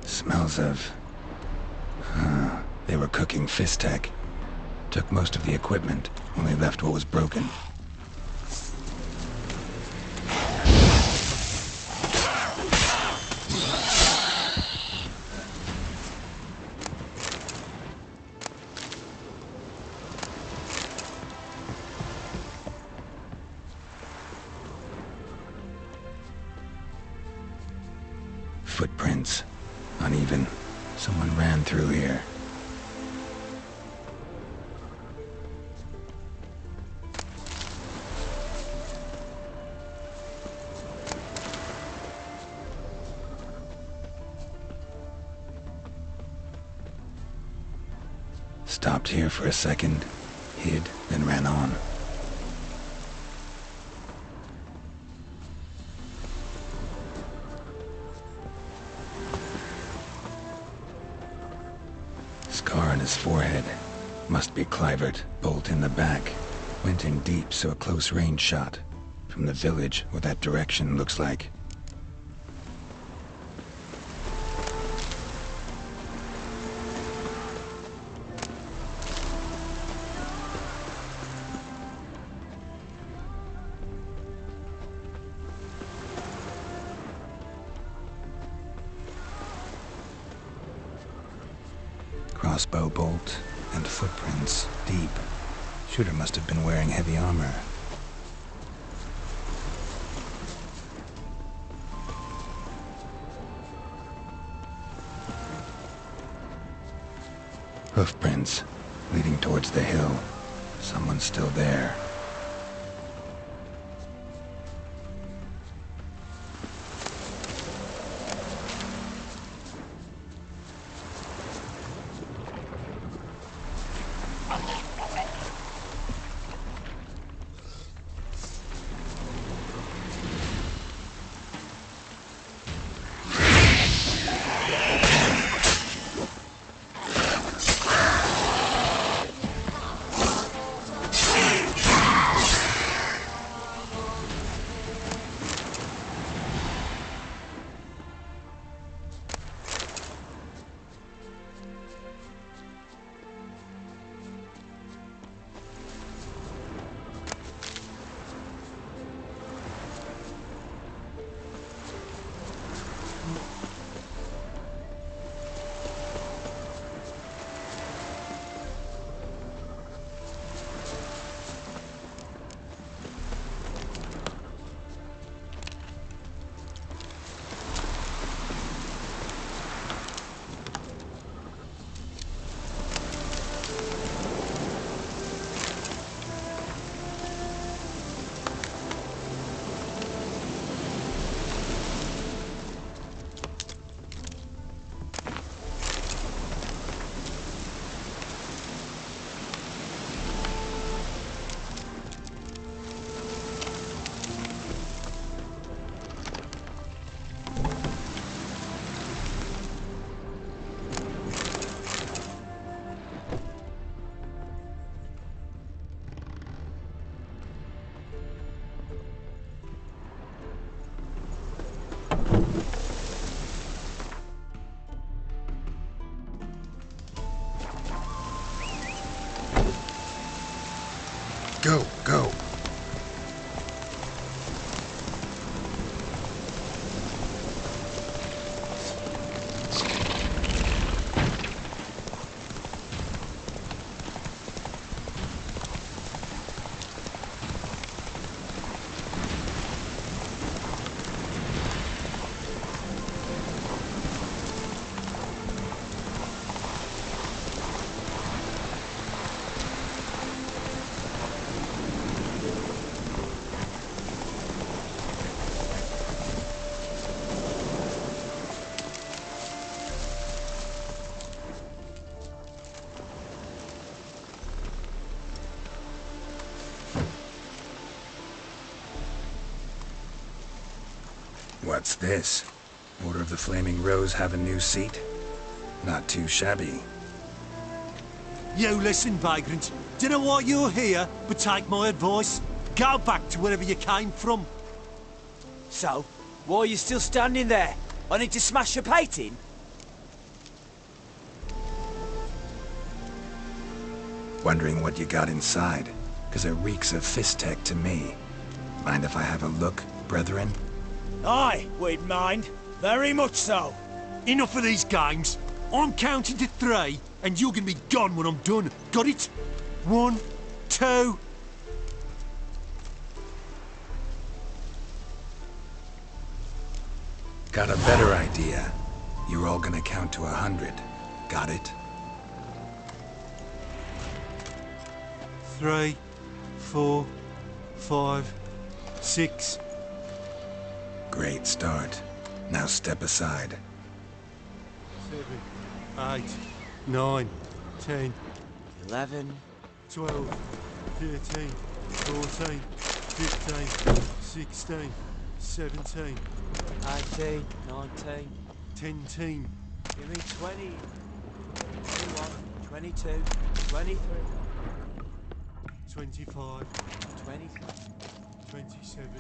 Smells of... they were cooking Fistech. Took most of the equipment, only left what was broken. Footprints. Uneven. Someone ran through here. Stopped here for a second, hid, then ran on. Scar on his forehead. Must be Clivert, bolt in the back. Went in deep, so a close range shot. From the village, what that direction looks like. Crossbow bolt and footprints deep. Shooter must have been wearing heavy armor. Hoofprints leading towards the hill. Someone's still there. Go, go. What's this? Order of the Flaming Rose have a new seat? Not too shabby.
You listen, vagrant. Dunno why you're here, but take my advice. Go back to wherever you came from.
So, why are you still standing there? I need to smash your painting?
Wondering what you got inside, 'cause it reeks of fist tech to me. Mind if I have a look, brethren?
Aye, we'd mind. Very much so.
Enough of these games. I'm counting to 3, and you're gonna be gone when I'm done. Got it? 1, 2...
Got a better idea. You're all gonna count to 100. Got it?
3, 4, 5, 6...
Great start. Now step aside.
7, 8, 9, 10,
11,
12, 13, 14, 15, 16, 17,
18, 19,
10.
Give me 20, 21, 22, 23.
25.
26.
27.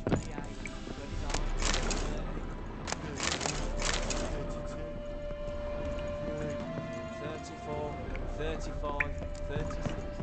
28. 34, 35, 36, 37.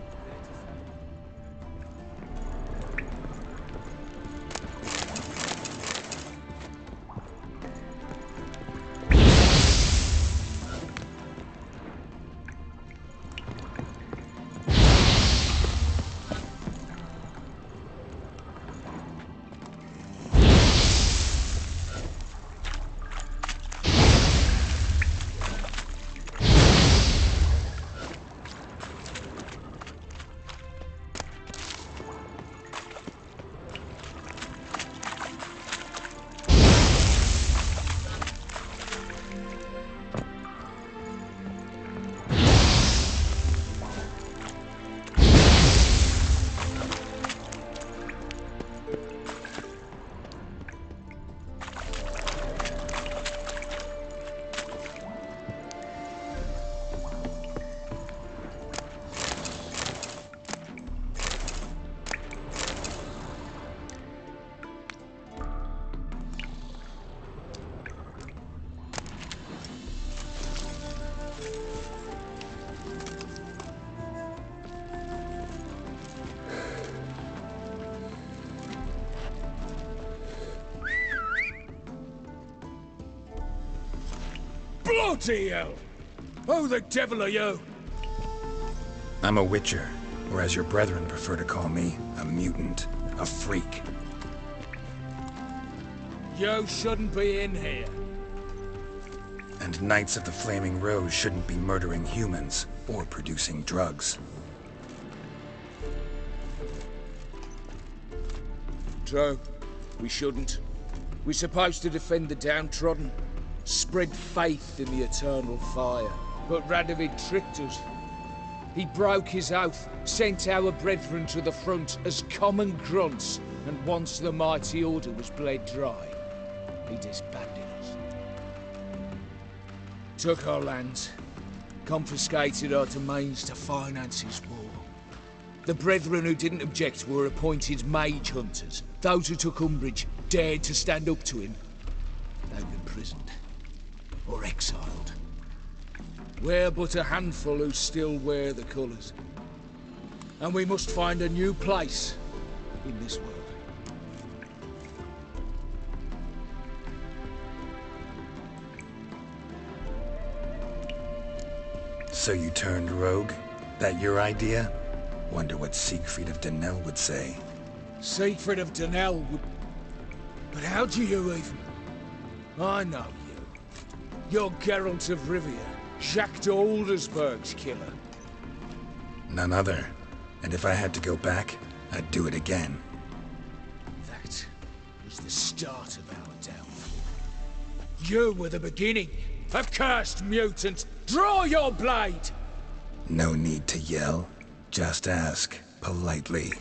Bloody hell! Who the devil are you?
I'm a witcher, or as your brethren prefer to call me, a mutant, a freak.
You shouldn't be in here.
And Knights of the Flaming Rose shouldn't be murdering humans or producing drugs.
True. We shouldn't. We're supposed to defend the downtrodden, spread faith in the eternal fire. But Radovid tricked us. He broke his oath, sent our brethren to the front as common grunts, and once the mighty order was bled dry, he disbanded us. Took our lands, confiscated our domains to finance his war. The brethren who didn't object were appointed mage hunters. Those who took umbrage, dared to stand up to him, they were imprisoned or exiled. We're but a handful who still wear the colours. And we must find a new place in this world.
So you turned rogue? That your idea? Wonder what Siegfried of Denel would say.
Siegfried of Denel would... But how do you even... I know you. You're Geralt of Rivia, Jacques de Aldersberg's killer.
None other. And if I had to go back, I'd do it again.
That was the start of our downfall. You were the beginning. Accursed mutant! Draw your blade!
No need to yell. Just ask, politely.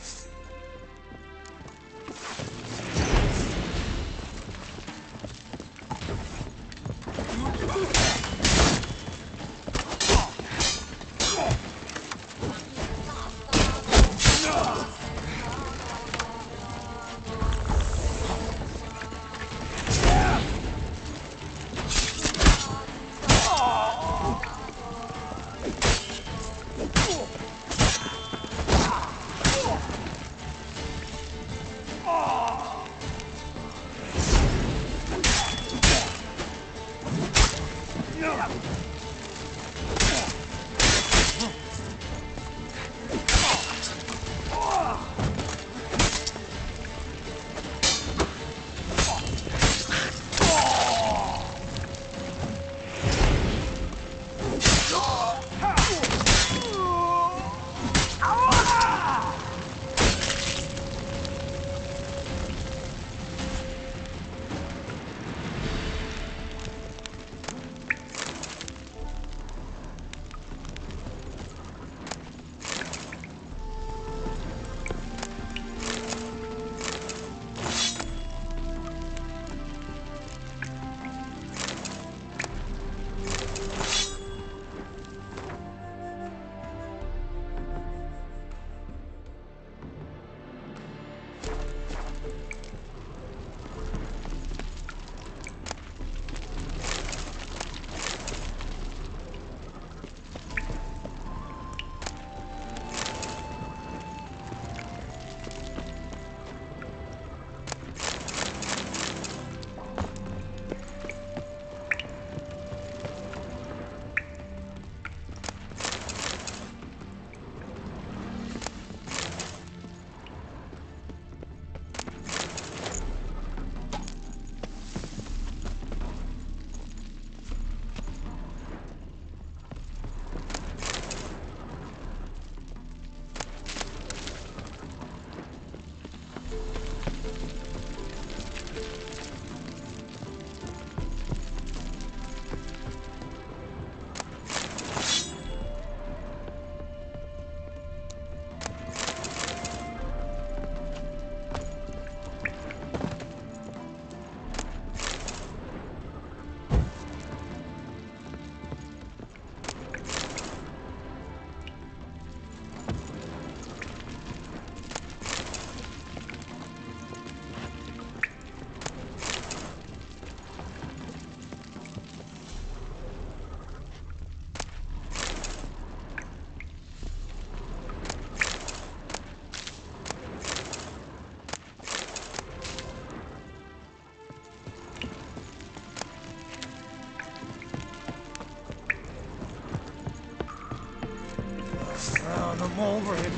come over him.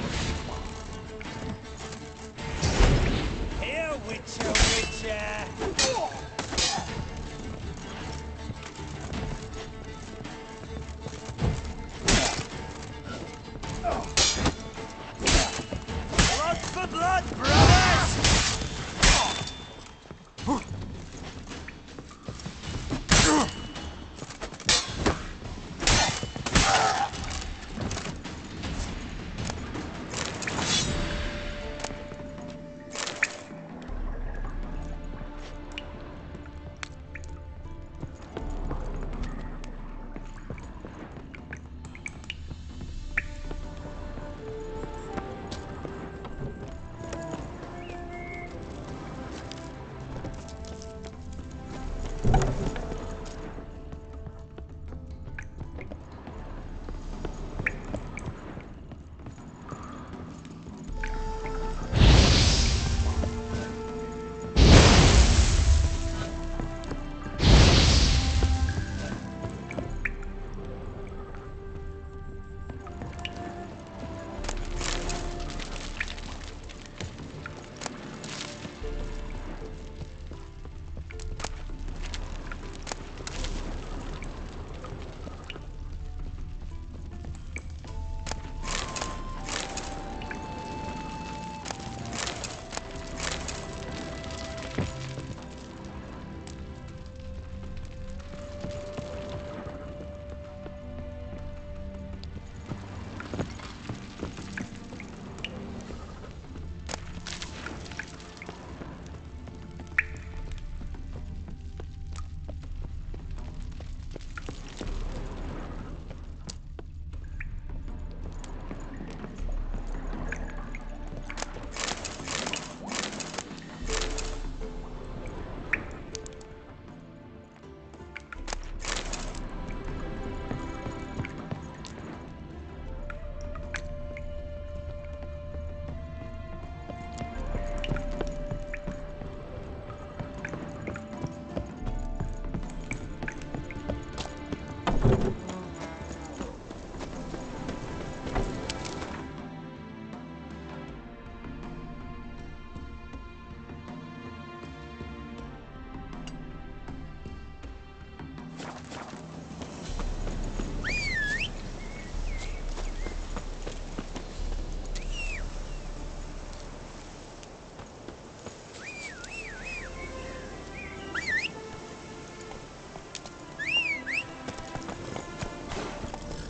Here, Witcher, Witcher! Blood for blood, brothers!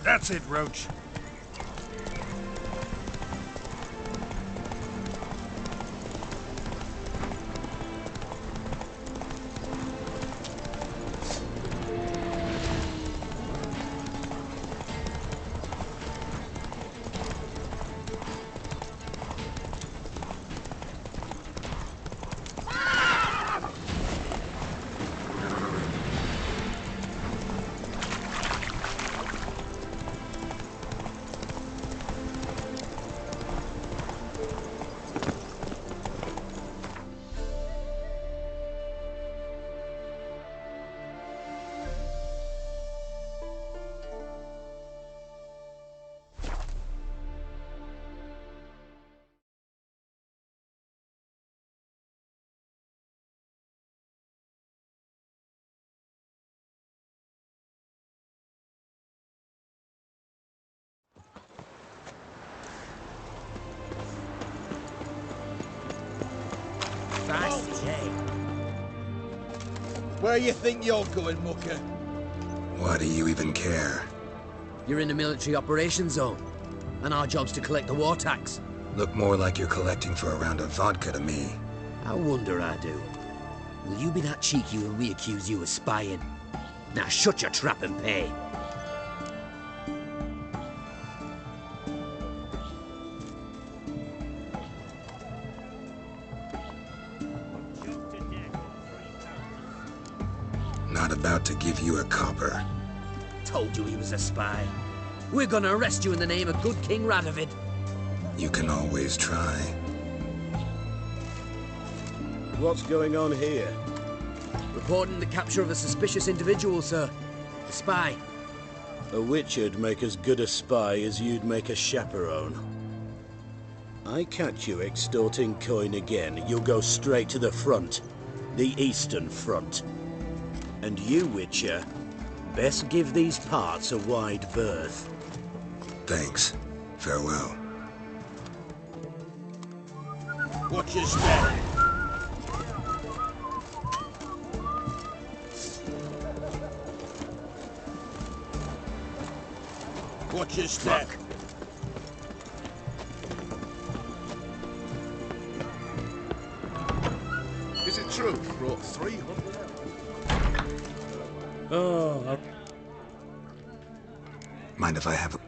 That's it, Roach.
Where you think you're going, mucker?
Why do you even care?
You're in the military operations zone, and our job's to collect the war tax.
Look more like you're collecting for a round of vodka to me.
I wonder I do. Will you be that cheeky when we accuse you of spying? Now shut your trap and pay.
Not about to give you a copper.
Told you he was a spy. We're gonna arrest you in the name of good King Radovid.
You can always try.
What's going on here?
Reporting the capture of a suspicious individual, sir. A spy.
A witcher'd make as good a spy as you'd make a chaperone. I catch you extorting coin again, you'll go straight to the front. The Eastern Front. And you, Witcher, best give these parts a wide berth.
Thanks. Farewell.
Watch your step. Watch your step.
Is it true you brought 300?
Oh,
Mind if I have a...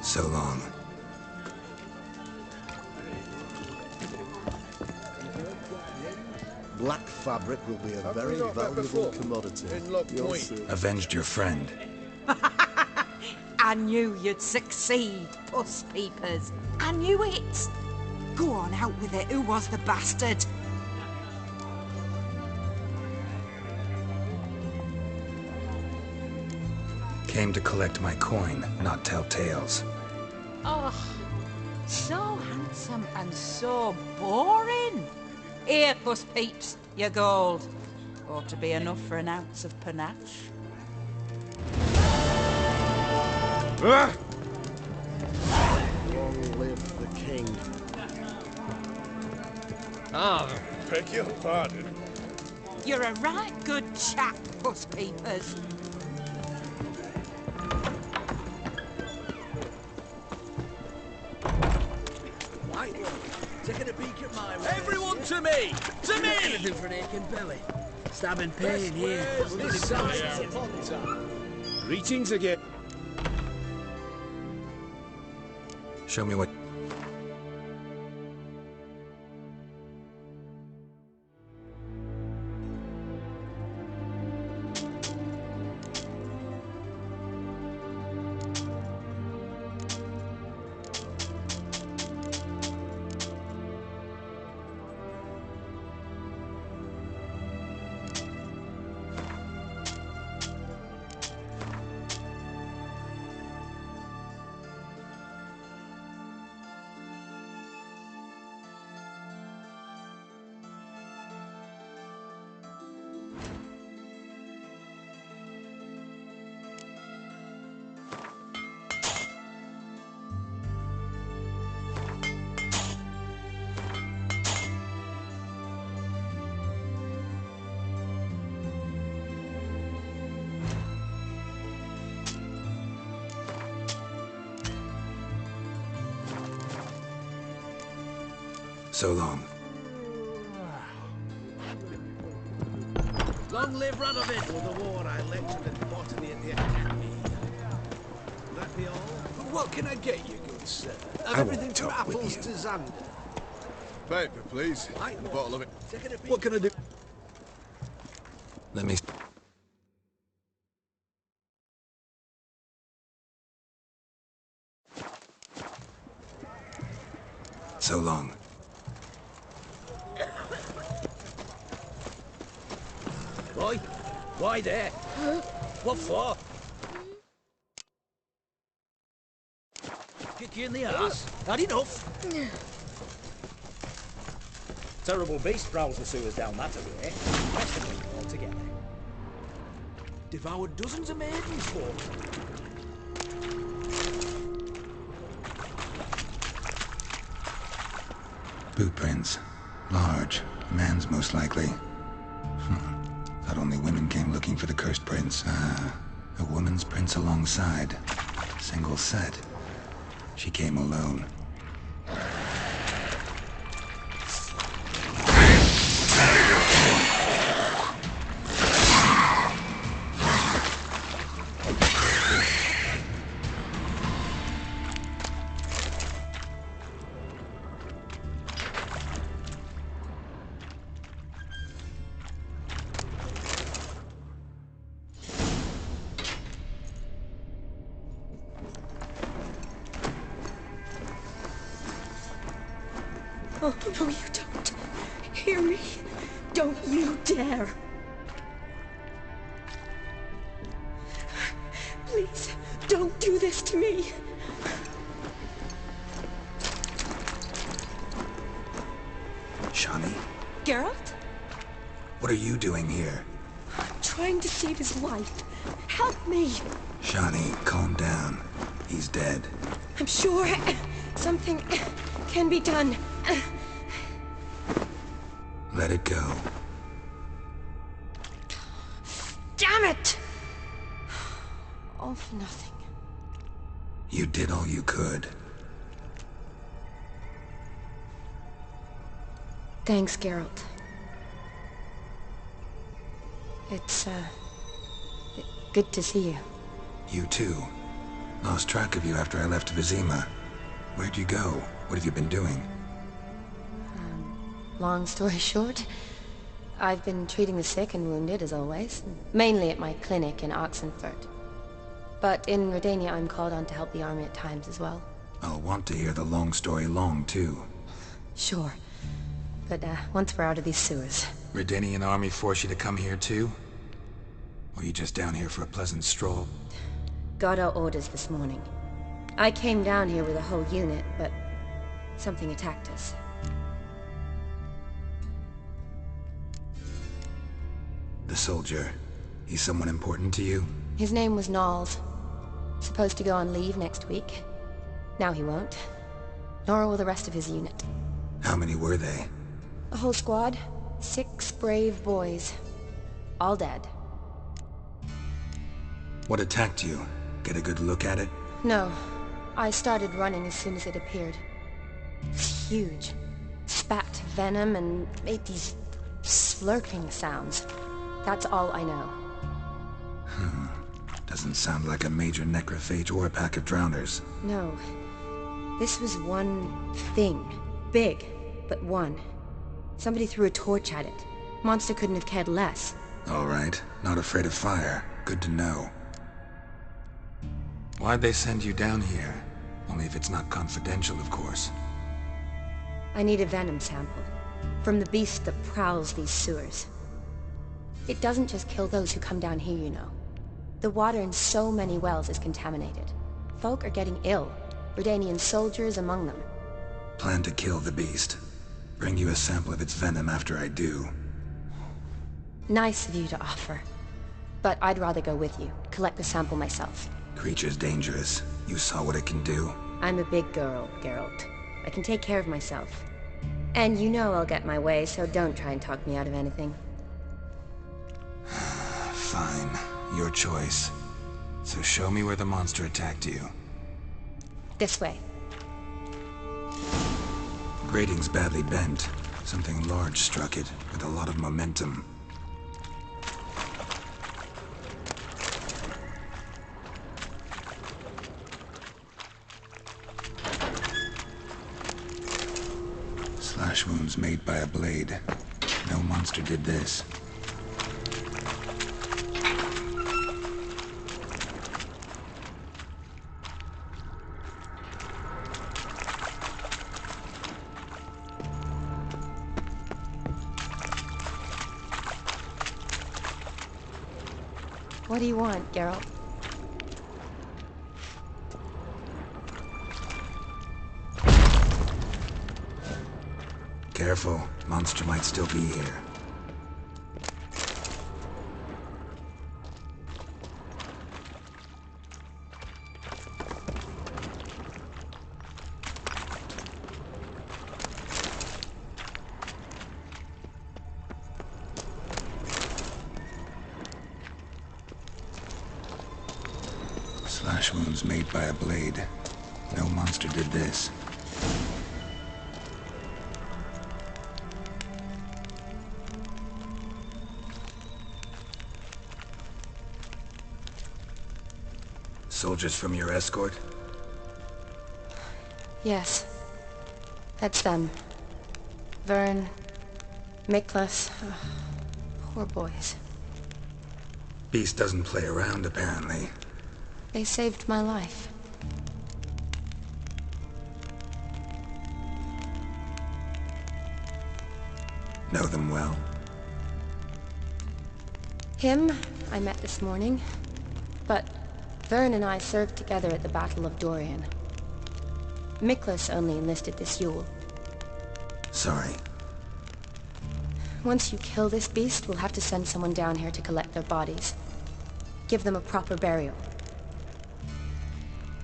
So long.
black fabric will be a very valuable commodity. You'll see.
Avenged your friend.
I knew you'd succeed, Puss Peepers. I knew it. Go on, out with it. Who was the bastard?
Came to collect my coin, not tell tales.
Oh, so handsome and so boring. Here, Puss Peeps, your gold. Ought to be enough for an ounce of panache.
Long live the king.
Ah, beg your pardon.
You're a right good chap, Puss Peepers.
Right, taking a peek at my wares.
Everyone to me! To me!
Anything for an aching belly. Stabbing pain here.
Greetings again.
Show me what... So long.
Long live Radovid! For the war I lectured at botany at the academy. Will that be all?
What can I get you, good sir?
I won't
Everything from
talk with
apples
you.
to Xander.
Paper, please. And a bottle of it.
What can I do?
Let me... So long.
Boy, why there? What for? Kick you in the ass? Had enough? Terrible beast prowls the sewers down that way. Best of them altogether. Devoured dozens of maidens for them.
Boot prints. Large. Man's most likely. Thought only women came looking for the cursed prints. A woman's prints alongside. Single set. She came alone.
Oh, no, you don't. Hear me? Don't you dare. Please, don't do this to me.
Shani,
Geralt?
what are you doing here?
I'm trying to save his life. Help me.
Shani, calm down. He's dead.
I'm sure something can be done.
Let it go.
Damn it! All for nothing.
You did all you could.
Thanks, Geralt. It's, good to see you.
You too. Lost track of you after I left Vizima. Where'd you go? What have you been doing?
Long story short, I've been treating the sick and wounded, as always. Mainly at my clinic in Oxenfurt. But in Redania, I'm called on to help the army at times as well.
I'll want to hear the long story long, too.
Sure. But, once we're out of these sewers...
Redanian army force you to come here, too? Or you just down here for a pleasant stroll?
Got our orders this morning. I came down here with a whole unit, but... something attacked us.
The soldier. He's someone important to you?
His name was Nalls. Supposed to go on leave next week. Now he won't. Nor will the rest of his unit.
How many were they?
A whole squad. 6 brave boys. All dead.
What attacked you? Get a good look at it?
No. I started running as soon as it appeared. It was huge. Spat venom and made these slurping sounds. That's all I know.
Doesn't sound like a major necrophage or a pack of drowners.
No. This was one thing. Big, but one. Somebody threw a torch at it. Monster couldn't have cared less.
All right. Not afraid of fire. Good to know. Why'd they send you down here? Only if it's not confidential, of course.
I need a venom sample. From the beast that prowls these sewers. It doesn't just kill those who come down here, you know. The water in so many wells is contaminated. Folk are getting ill. Redanian soldiers among them.
Plan to kill the beast. Bring you a sample of its venom after I do.
Nice of you to offer. But I'd rather go with you. Collect the sample myself.
Creature's dangerous. You saw what it can do.
I'm a big girl, Geralt. I can take care of myself. And you know I'll get my way, so don't try and talk me out of anything.
Fine. Your choice. So show me where the monster attacked you.
This way.
Grating's badly bent. Something large struck it, with a lot of momentum. Slash wounds made by a blade. No monster did this.
What do you want, Geralt?
Careful. Monster might still be here. Slash wounds made by a blade. No monster did this. Soldiers from your escort?
Yes. That's them. Vern, Miklas. Poor boys.
Beast doesn't play around, apparently.
They saved my life.
Know them well?
Him, I met this morning. But Vern and I served together at the Battle of Dorian. Miklas only enlisted this Yule.
Sorry.
Once you kill this beast, we'll have to send someone down here to collect their bodies. Give them a proper burial.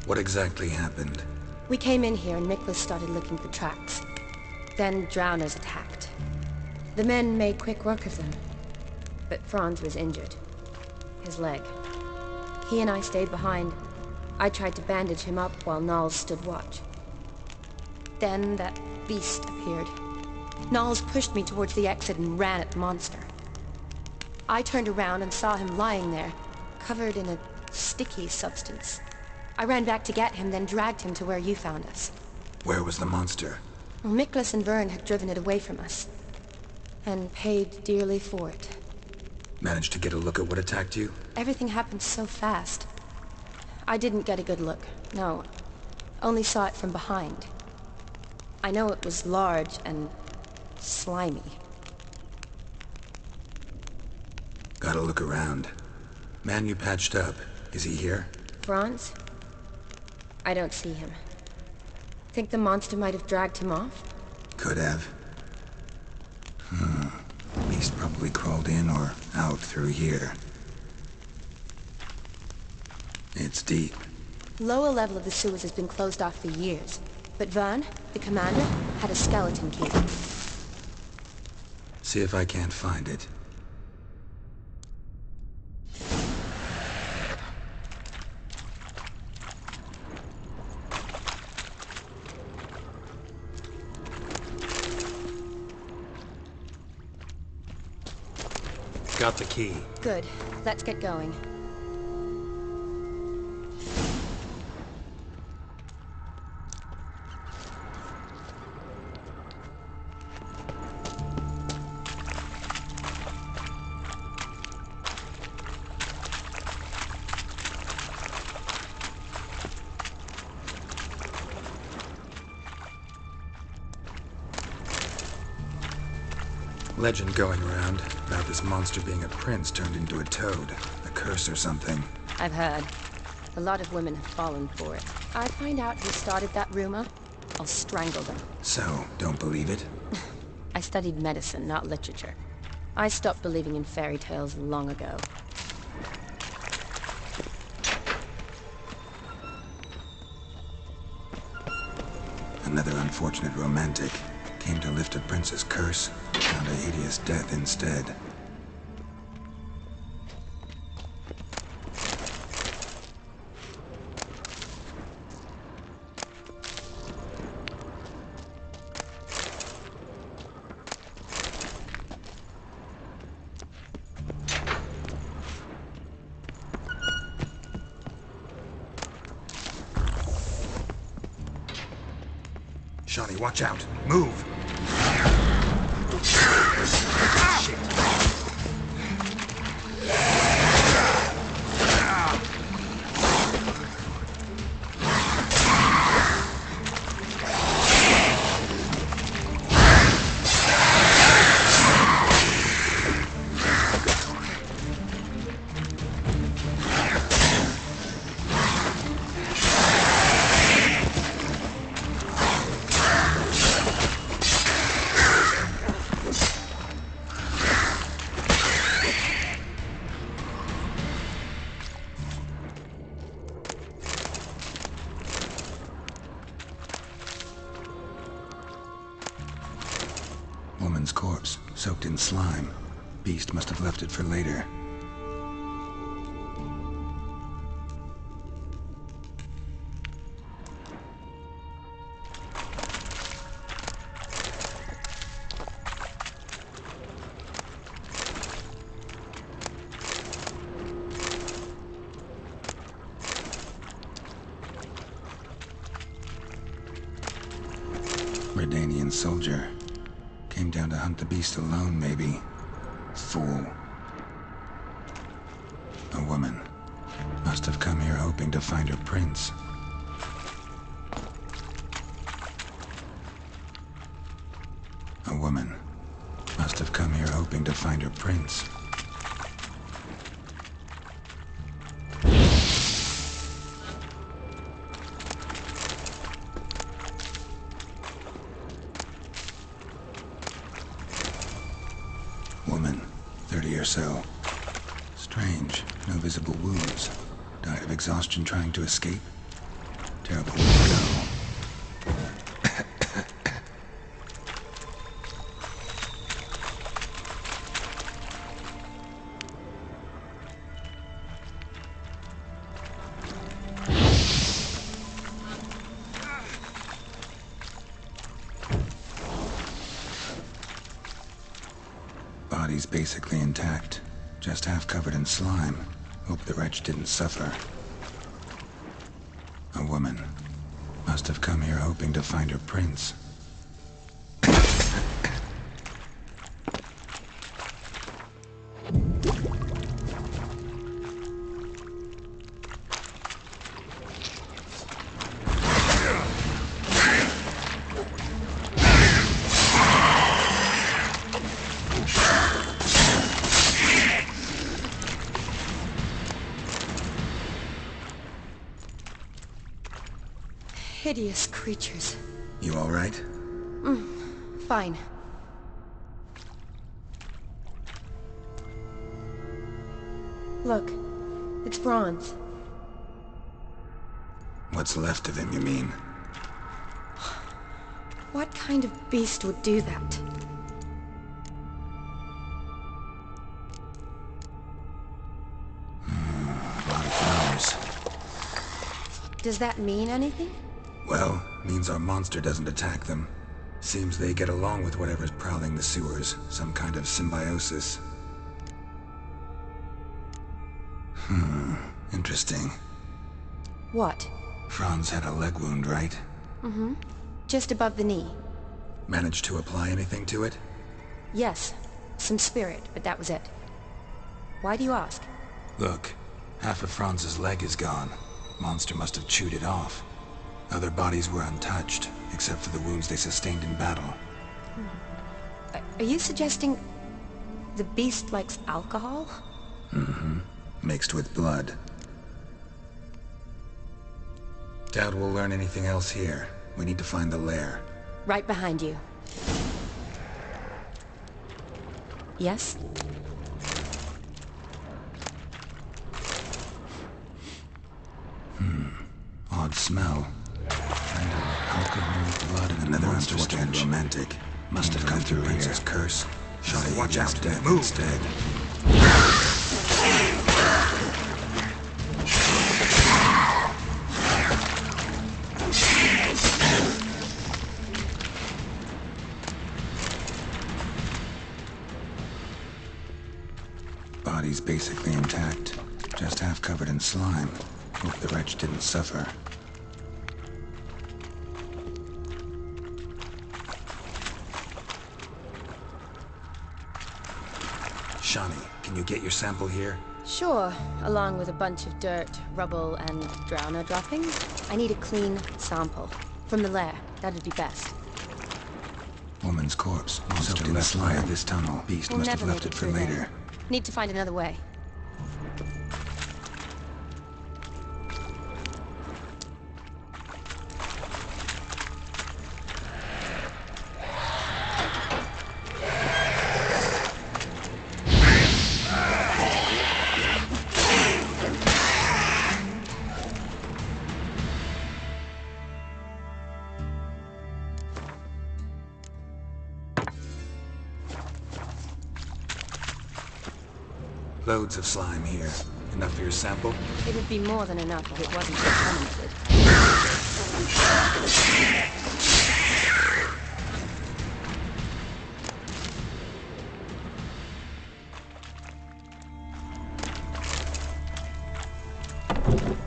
What exactly happened?
We came in here and Miklas started looking for tracks. Then drowners attacked. The men made quick work of them. But Franz was injured. His leg. He and I stayed behind. I tried to bandage him up while Nals stood watch. Then that beast appeared. Nals pushed me towards the exit and ran at the monster. I turned around and saw him lying there, covered in a sticky substance. I ran back to get him, then dragged him to where you found us.
Where was the monster?
Well, Miklas and Vern had driven it away from us. And paid dearly for it.
Managed to get a look at what attacked you?
Everything happened so fast. I didn't get a good look, no. Only saw it from behind. I know it was large and slimy.
Gotta look around. Man you patched up, is he here?
Franz? I don't see him. Think the monster might have dragged him off?
Could have. Beast probably crawled in or out through here. It's deep.
Lower level of the sewers has been closed off for years. But Vern, the commander, had a skeleton key.
See if I can't find it. Got the key.
Good. Let's get going.
Legend going around about this monster being a prince turned into a toad. A curse or something.
I've heard. A lot of women have fallen for it. I find out who started that rumor, I'll strangle them.
So, don't believe it?
I studied medicine, not literature. I stopped believing in fairy tales long ago.
Another unfortunate romantic. Came to lift a prince's curse, found a hideous death instead. Shawnee, watch out! Move! Woman's corpse, soaked in slime. Beast must have left it for later. Redanian soldier. Came down to hunt the beast alone, maybe. Fool. A woman. Must have come here hoping to find her prince. A woman. Must have hoping to find her prince. Woman, 30 or so. Strange, no visible wounds. Died of exhaustion trying to escape. Terrible way to go. Body's basically intact, just half covered in slime. Hope the wretch didn't suffer. A woman. Must have come here hoping to find her prince.
Hideous creatures.
You all right?
Fine. Look, it's bronze.
What's left of him, you mean?
What kind of beast would do that?
A lot of flowers.
Does that mean anything?
Well, means our monster doesn't attack them. Seems they get along with whatever's prowling the sewers. Some kind of symbiosis. Interesting.
What?
Franz had a leg wound, right?
Mm-hmm. Just above the knee.
Managed to apply anything to it?
Yes. Some spirit, but that was it. Why do you ask?
Look, half of Franz's leg is gone. Monster must have chewed it off. Other bodies were untouched, except for the wounds they sustained in battle.
Are you suggesting the beast likes alcohol?
Mm-hmm. Mixed with blood. Doubt we'll learn anything else here. We need to find the lair.
Right behind you. Yes?
Odd smell. Kind of alcohol, blood, and another understand romantic. Must have come through Prince's curse. Shot a watch out, death instead. Body's basically intact, just half covered in slime. Hope the wretch didn't suffer. Shawnee, can you get your sample here?
Sure, along with a bunch of dirt, rubble, and drowner droppings. I need a clean sample. From the lair, that'd be best.
Woman's corpse. Monster left via this tunnel. Beast
We'll
must have
never
left
make
it for
through there.
later.
Need to find another way.
Loads of slime here. Enough for your sample?
It would be more than enough if it wasn't so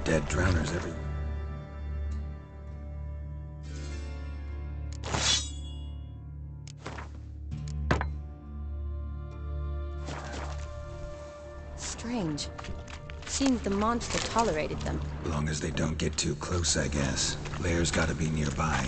Dead drowners everywhere.
Strange. Seems the monster tolerated them.
Long as they don't get too close, I guess. Lair's gotta be nearby.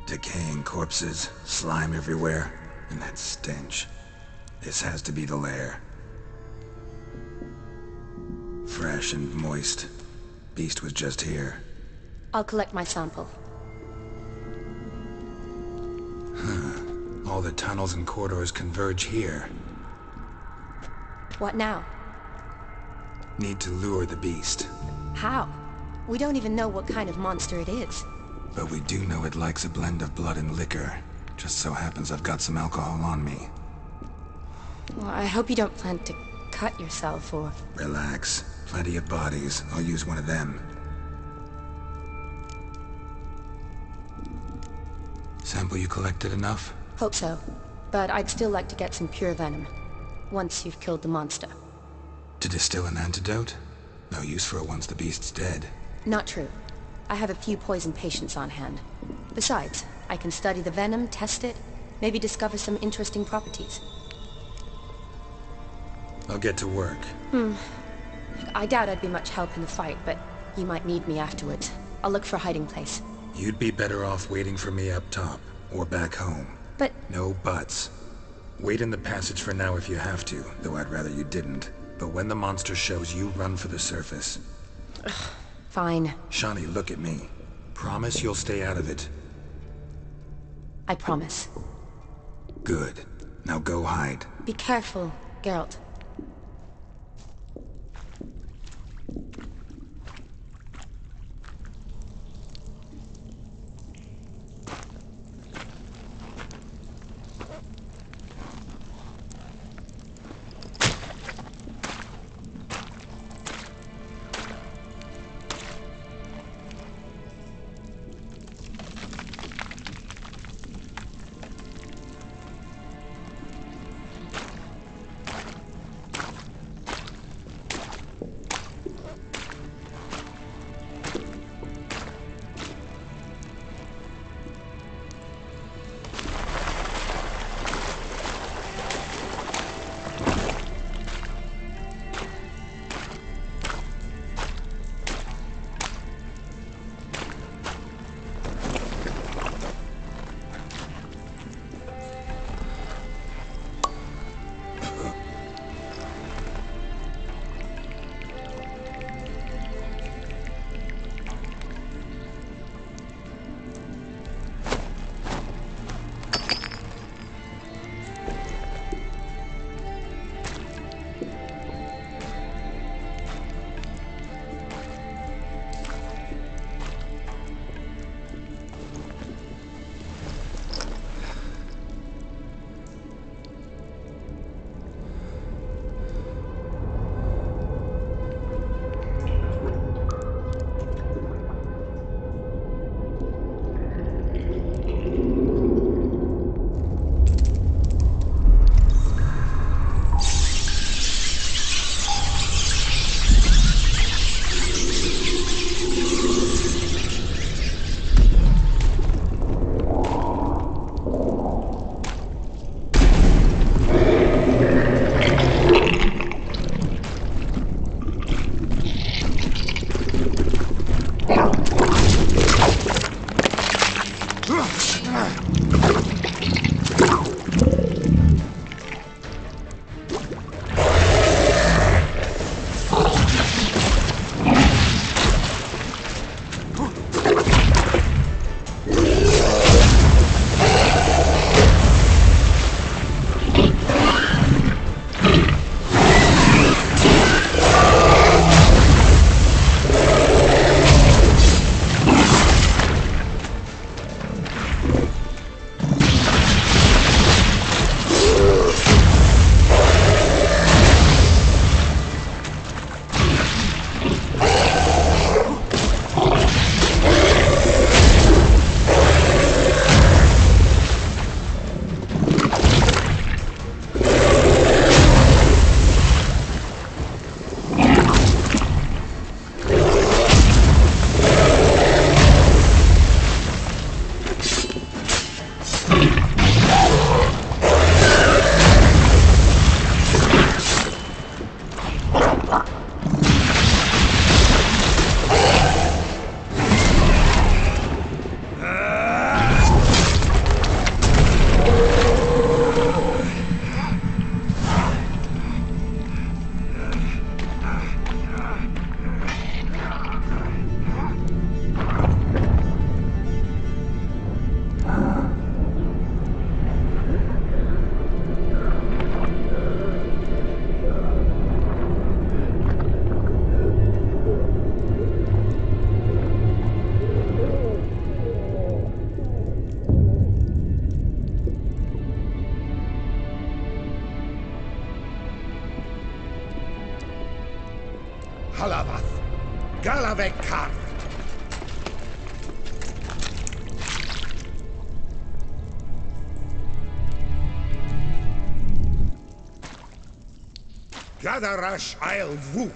Decaying corpses, slime everywhere, and that stench. This has to be the lair. Fresh and moist. Beast was just here.
I'll collect my sample.
All the tunnels and corridors converge here.
What now?
Need to lure the beast.
How? We don't even know what kind of monster it is.
But we do know it likes a blend of blood and liquor. Just so happens I've got some alcohol on me.
Well, I hope you don't plan to cut yourself or...
Relax. Plenty of bodies. I'll use one of them. Sample you collected enough?
Hope so. But I'd still like to get some pure venom. Once you've killed the monster.
To distill an antidote? No use for it once the beast's dead.
Not true. I have a few poison patients on hand. Besides, I can study the venom, test it, maybe discover some interesting properties.
I'll get to work.
I doubt I'd be much help in the fight, but you might need me afterwards. I'll look for a hiding place.
You'd be better off waiting for me up top, or back home.
But...
No buts. Wait in the passage for now if you have to, though I'd rather you didn't. But when the monster shows, you run for the surface.
Fine.
Shawnee, look at me. Promise you'll stay out of it.
I promise.
Good. Now go hide.
Be careful, Geralt.
bekannt. Gadarash Isle Wut.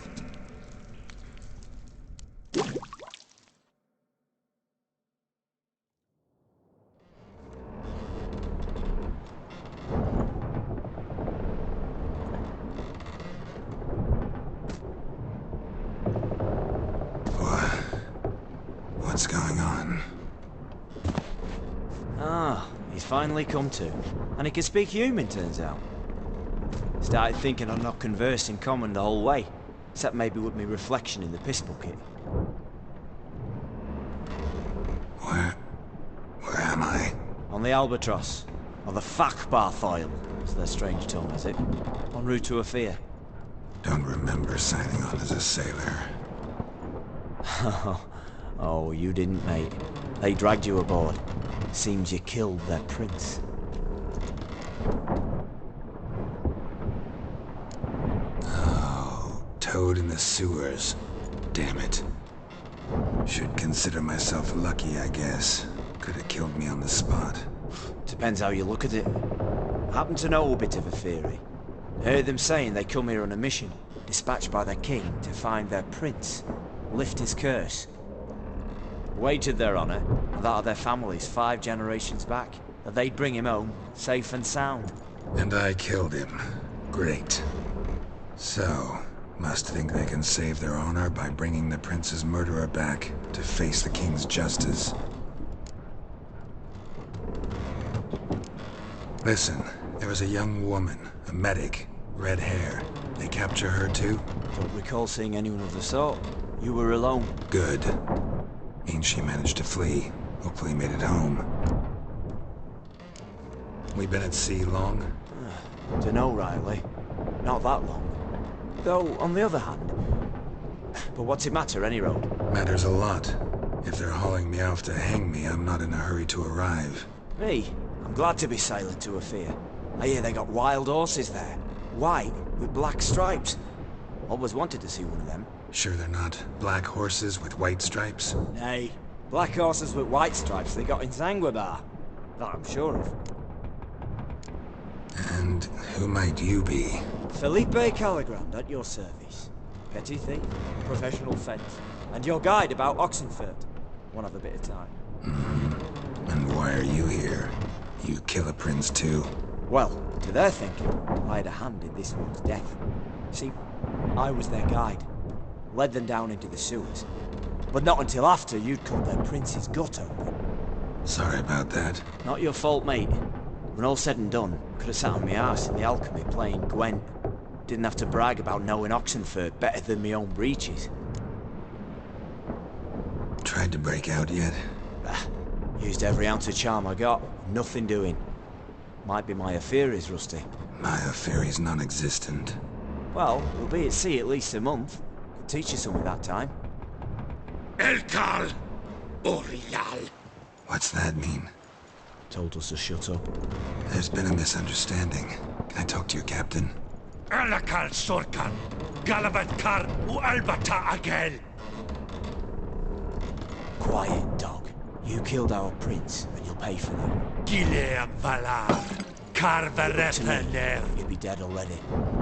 What's going on?
Ah, he's finally come to. And he can speak human, turns out. Started thinking I'd not conversed in common the whole way, except maybe with me reflection in the piss bucket.
Where am I?
On the Albatross, or the Fakbarth Isle, as their strange tongue has it, en route to Ophir.
Don't remember signing on as a sailor.
Oh, you didn't, mate. They dragged you aboard. Seems you killed their prince.
Oh, toad in the sewers. Damn it. Should consider myself lucky, I guess. Could have killed me on the spot.
Depends how you look at it. Happen to know a bit of a theory. Heard them saying they come here on a mission, dispatched by their king to find their prince, lift his curse. Wagered their honour, and that of their families 5 generations back, that they'd bring him home, safe and sound.
And I killed him. Great. So, must think they can save their honor by bringing the prince's murderer back to face the king's justice. Listen, there was a young woman, a medic, red hair. They capture her too?
Don't recall seeing anyone of the sort. You were alone.
Good. Means she managed to flee. Hopefully made it home. We been at sea long?
Dunno, Riley. Not that long. Though, on the other hand... But what's it matter, any road?
Matters a lot. If they're hauling me off to hang me, I'm not in a hurry to arrive.
Me? I'm glad to be sailing to Ophir. I hear they got wild horses there. White, with black stripes. Always wanted to see one of them.
Sure they're not black horses with white stripes?
Nay, black horses with white stripes they got in Zanguebar. That I'm sure of.
And who might you be?
Felipe Caligrand at your service. Petty thief, professional fence, and your guide about Oxenfurt. Won't have a bit of time.
And why are you here? You kill a prince too?
Well, to their thinking, I had a hand in this one's death. See, I was their guide. Led them down into the sewers. But not until after you'd cut their prince's gut open.
Sorry about that.
Not your fault, mate. When all said and done, could have sat on my arse in the alchemy playing Gwent. Didn't have to brag about knowing Oxenfurt better than my own breeches.
Tried to break out yet?
Used every ounce of charm I got. Nothing doing. Might be my affair is rusty.
My affair is non-existent.
Well, we'll be at sea at least a month. Could teach you something that time.
Elkal Orial.
What's that mean?
Told us to shut up.
There's been a misunderstanding. Can I talk to your captain?
Alakal Sorkan. Galabat Kar U Albata Agel.
Quiet, dog. You killed our prince, and you'll pay for that.
Gileam Valar. Karvarepener.
You'll be dead already.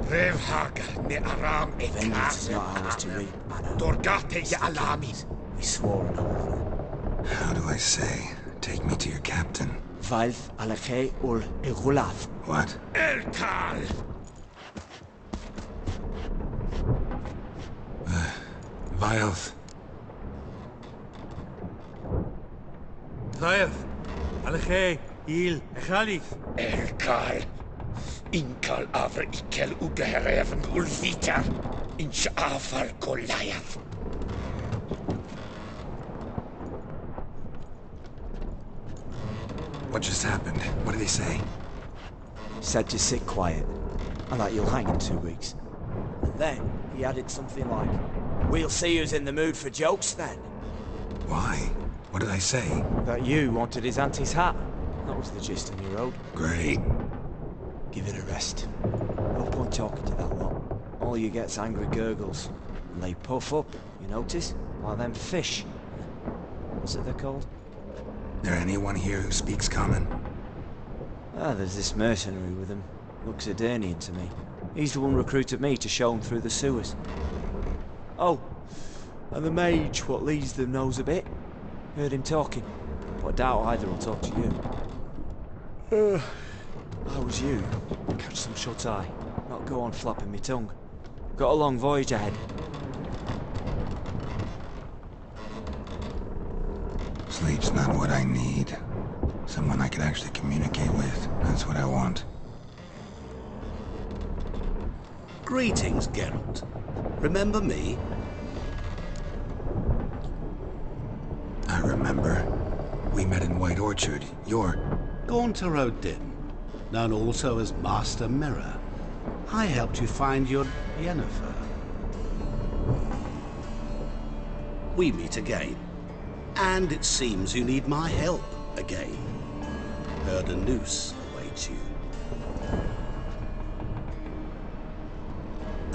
Revhaga ne Aram
Vengeance is not ours to reap, Anna.
Dorgate ya Alami.
We swore an oath.
How do I say? Take me to your captain.
Valf Alakhe ul Igulaf.
What?
Elkal.
Vilth.
Vilth. Alakhe. Il. Echalith.
Elkal. Inkal avr ikel ugehereven ulviter. Inch afar Goliath.
What just happened? What did he say?
Said to sit quiet, and that you'll hang in 2 weeks. And then he added something like, "We'll see who's in the mood for jokes then."
Why? What did I say?
That you wanted his auntie's hat. That was the gist in your road.
Great.
Give it a rest. No point talking to that lot. All you get's angry gurgles. And they puff up, you notice? Like them fish. What's it they're called?
There anyone here who speaks common?
Ah, there's this mercenary with him. Looks Edirnian to me. He's the one recruited me to show him through the sewers. Oh, and the mage what leads them knows a bit. Heard him talking, but I doubt either will talk to you. How was you? Catch some shut-eye. Not go on flapping me tongue. Got a long voyage ahead.
Sleep's not what I need. Someone I could actually communicate with. That's what I want.
Greetings, Geralt. Remember me?
I remember. We met in White Orchard. You're...
Gaunter O'Din, known also as Master Mirror. I helped you find your Yennefer. We meet again. And it seems you need my help again. Heard a noose awaits you.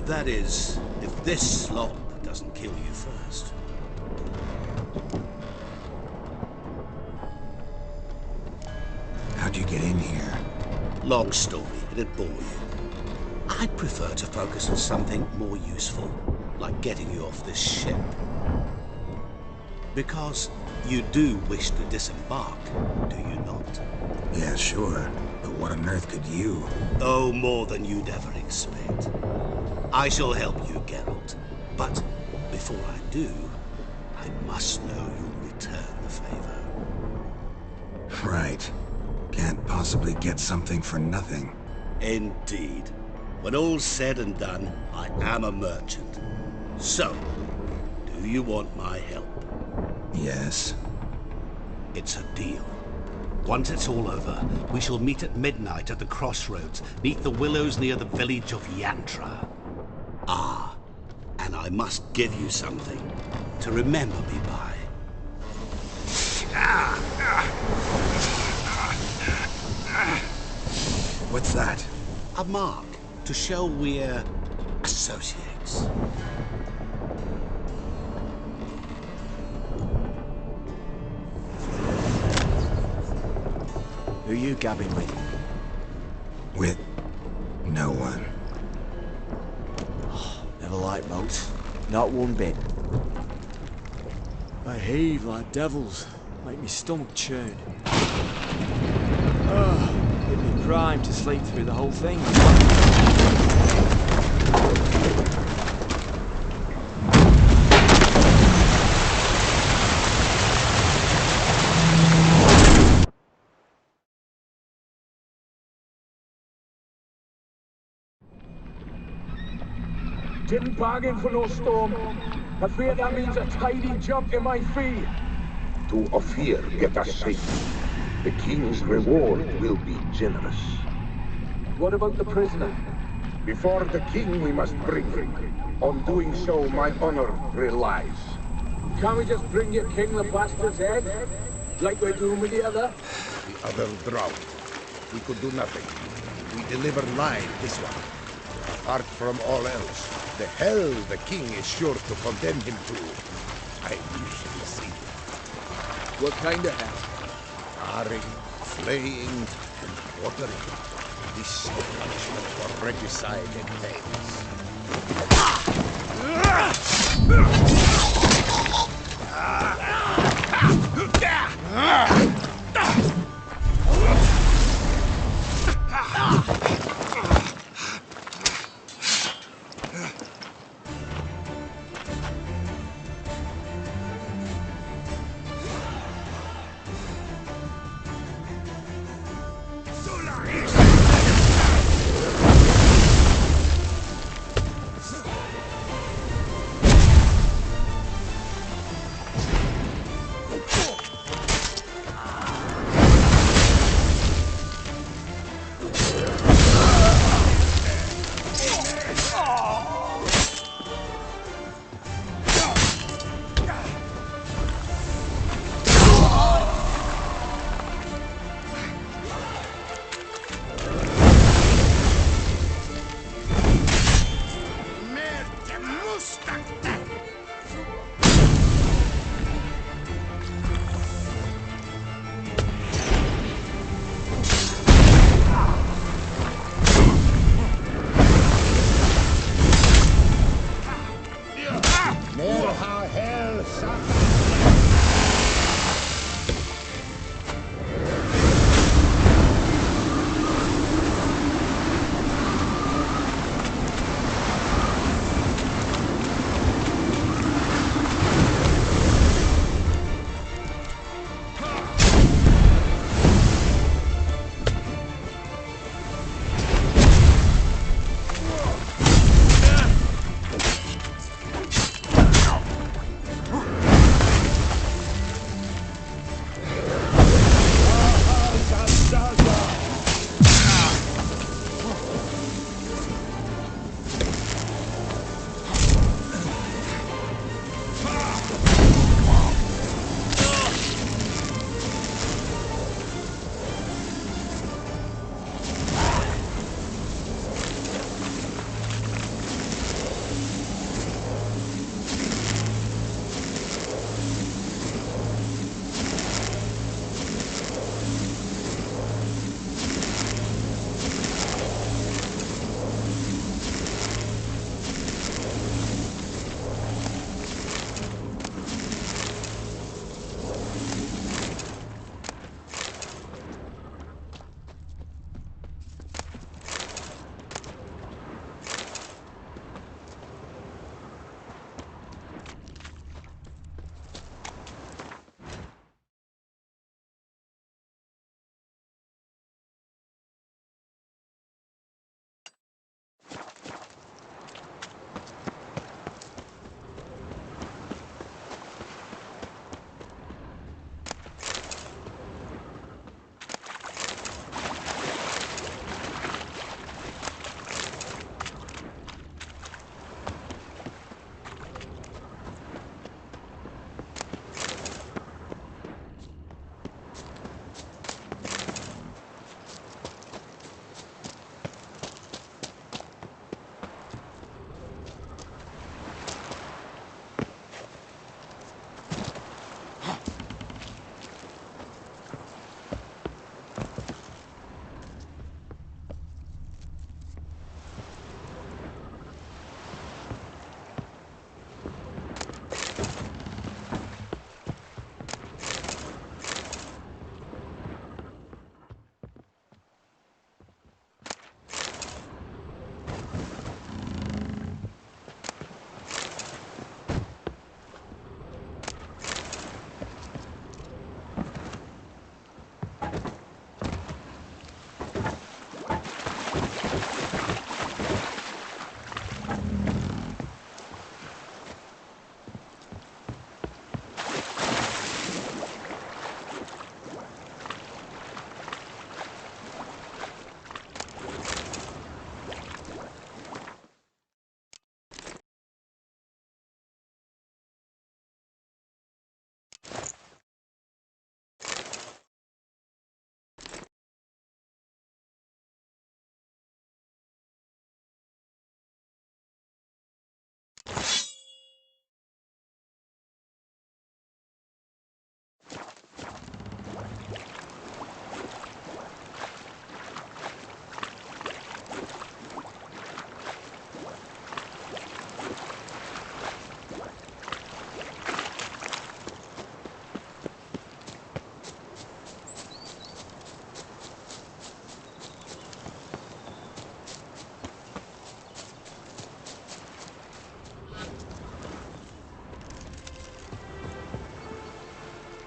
That is, if this slop doesn't kill you first.
How'd you get in here?
Long story, it'd bore you. I'd prefer to focus on something more useful, like getting you off this ship. Because you do wish to disembark, do you not?
Yeah, sure. But what on earth could you?
Oh, more than you'd ever expect. I shall help you, Geralt. But before I do, I must know you'll return the favor.
Right. Can't possibly get something for nothing.
Indeed. When all's said and done, I am a merchant. So, do you want my help?
Yes.
It's a deal. Once it's all over, we shall meet at midnight at the crossroads, neath the willows near the village of Yantra. Ah, and I must give you something to remember me by.
What's that?
A mark to show we're associates.
Who you gabbing with?
With no one.
Never liked boats. Not one bit. They heave like devils. Make me stomach churn. It'd be crime to sleep through the whole thing.
Didn't bargain for no storm. I fear that means a tidy jump in my fee.
To Ophir, get us safe. The king's reward will be generous.
What about the prisoner?
Before the king we must bring him. On doing so, my honor relies.
Can't we just bring your king the bastard's head? Like we're doing with the other?
The other drowned. We could do nothing. We deliver live this one. Apart from all else, the hell the king is sure to condemn him to, I usually see.
What kind of hell?
Tarring, flaying, and quartering. This is the punishment for regicide and things.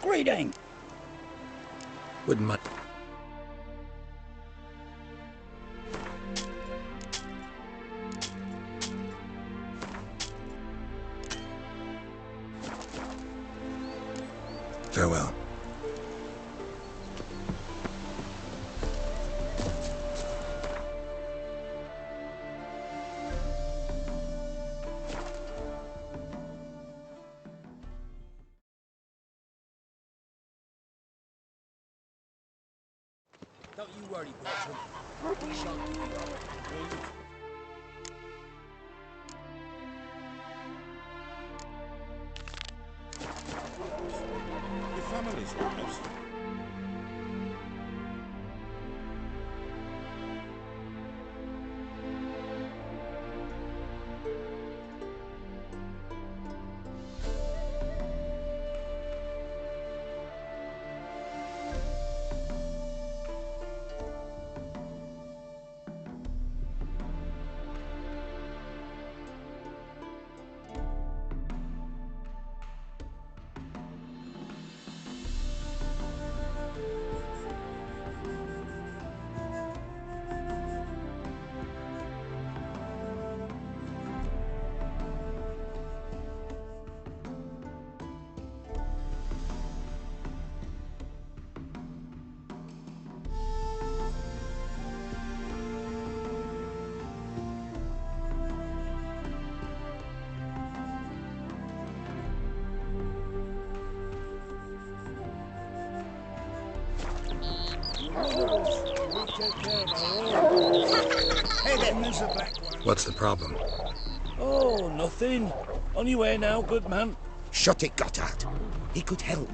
Greeting!
Wouldn't mind. Farewell.
Don't you worry, Bertram. Shan't give you up.
Your family's lives.
Hey then, there's a black one.
What's the problem?
Oh, nothing. On your way now, good man.
Shut it, Gotthard. He could help.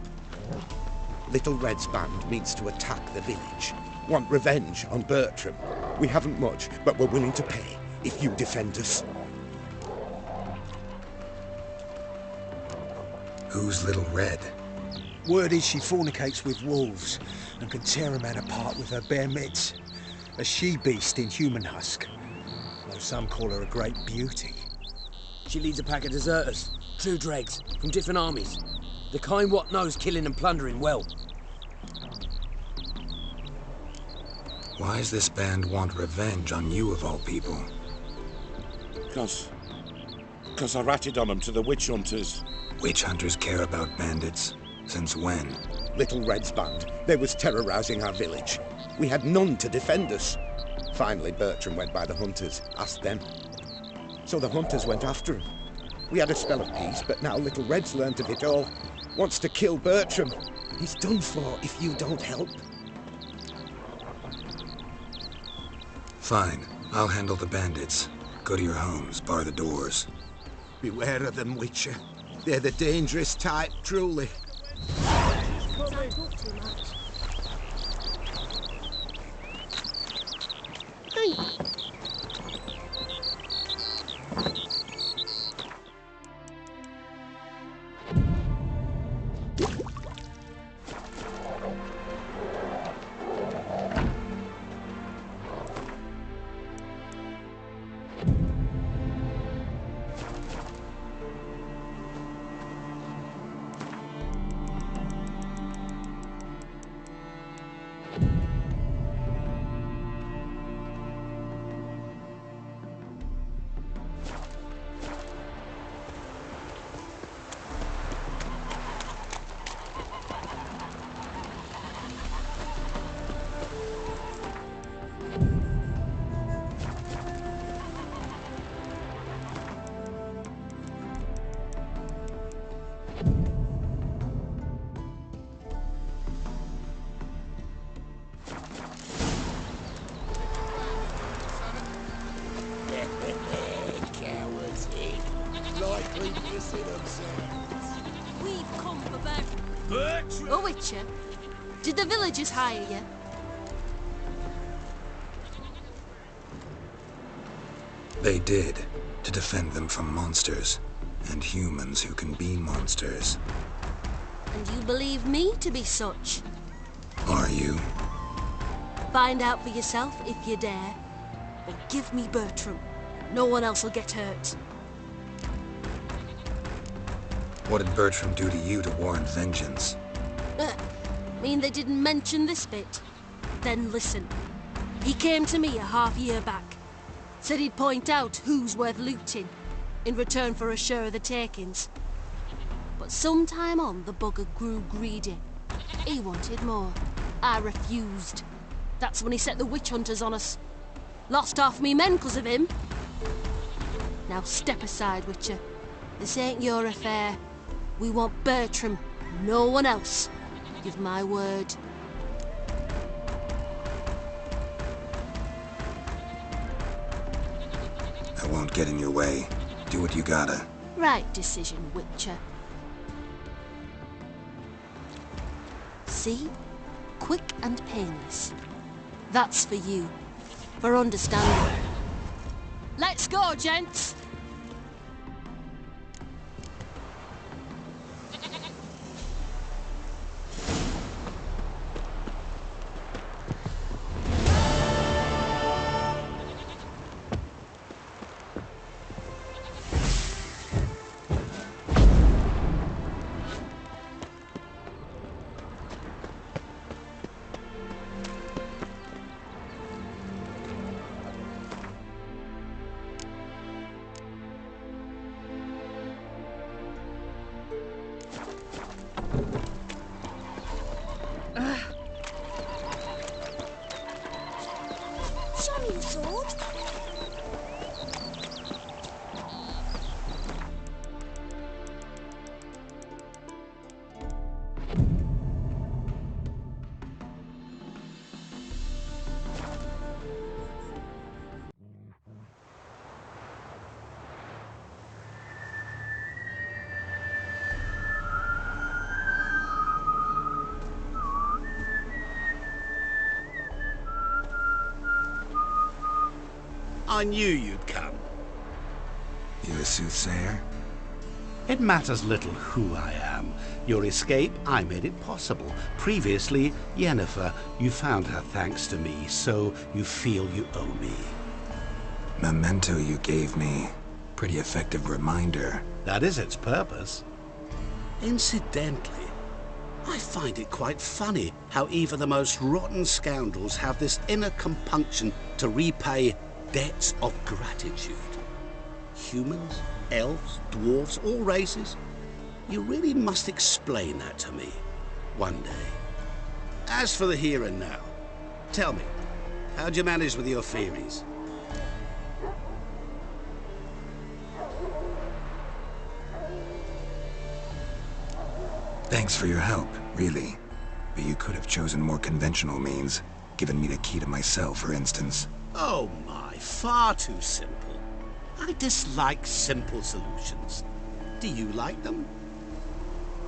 Little Red's band means to attack the village. Want revenge on Bertram. We haven't much, but we're willing to pay if you defend us.
Who's Little Red?
Word is she fornicates with wolves and can tear a man apart with her bare mitts. A she-beast in human husk. Though some call her a great beauty.
She leads a pack of deserters, true dregs, from different armies. The kind what knows killing and plundering well.
Why does this band want revenge on you of all people?
Because I ratted on them to the witch hunters.
Witch hunters care about bandits? Since when?
Little Red's band. They was terrorizing our village. We had none to defend us. Finally, Bertram went by the hunters, asked them. So the hunters went after him. We had a spell of peace, but now Little Red's learnt of it all. Wants to kill Bertram. He's done for if you don't help.
Fine. I'll handle the bandits. Go to your homes, bar the doors.
Beware of them, Witcher. They're the dangerous type, truly.
Don't talk too much.
Likely missing themselves.
We've come for Bertram.
Bertram!
Oh, Witcher, did the villagers hire you?
They did, to defend them from monsters, and humans who can be monsters.
And you believe me to be such?
Are you?
Find out for yourself if you dare. And give me Bertram. No one else will get hurt.
What did Bertram do to you to warrant vengeance?
mean they didn't mention this bit. Then listen. He came to me a half-year back. Said he'd point out who's worth looting, in return for a share of the takings. But sometime on, the bugger grew greedy. He wanted more. I refused. That's when he set the witch hunters on us. Lost half me men 'cause of him. Now step aside, Witcher. This ain't your affair. We want Bertram, no one else. Give my word.
I won't get in your way. Do what you gotta.
Right decision, Witcher. See? Quick and painless. That's for you. For understanding. Let's go, gents! Shining sword?
I knew you'd come.
You a soothsayer?
It matters little who I am. Your escape, I made it possible. Previously, Yennefer, you found her thanks to me, so you feel you owe me.
Memento you gave me. Pretty effective reminder.
That is its purpose. Incidentally, I find it quite funny how even the most rotten scoundrels have this inner compunction to repay debts of gratitude. Humans, elves, dwarves, all races. You really must explain that to me one day. As for the here and now, tell me, how'd you manage with your theories?
Thanks for your help, really. But you could have chosen more conventional means. Given me the key to my cell, for instance.
Oh my, far too simple. I dislike simple solutions. Do you like them?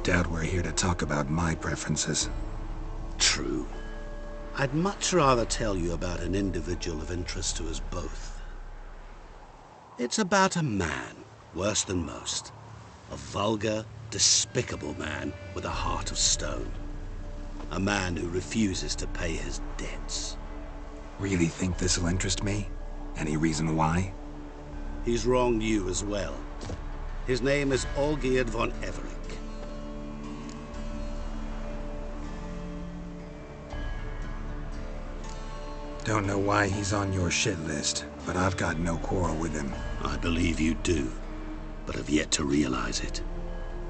Doubt we're here to talk about my preferences.
True. I'd much rather tell you about an individual of interest to us both. It's about a man, worse than most. A vulgar, despicable man with a heart of stone. A man who refuses to pay his debts.
Really think this'll interest me? Any reason why?
He's wronged you as well. His name is Olgierd von Everec.
Don't know why he's on your shit list, but I've got no quarrel with him.
I believe you do, but have yet to realize it.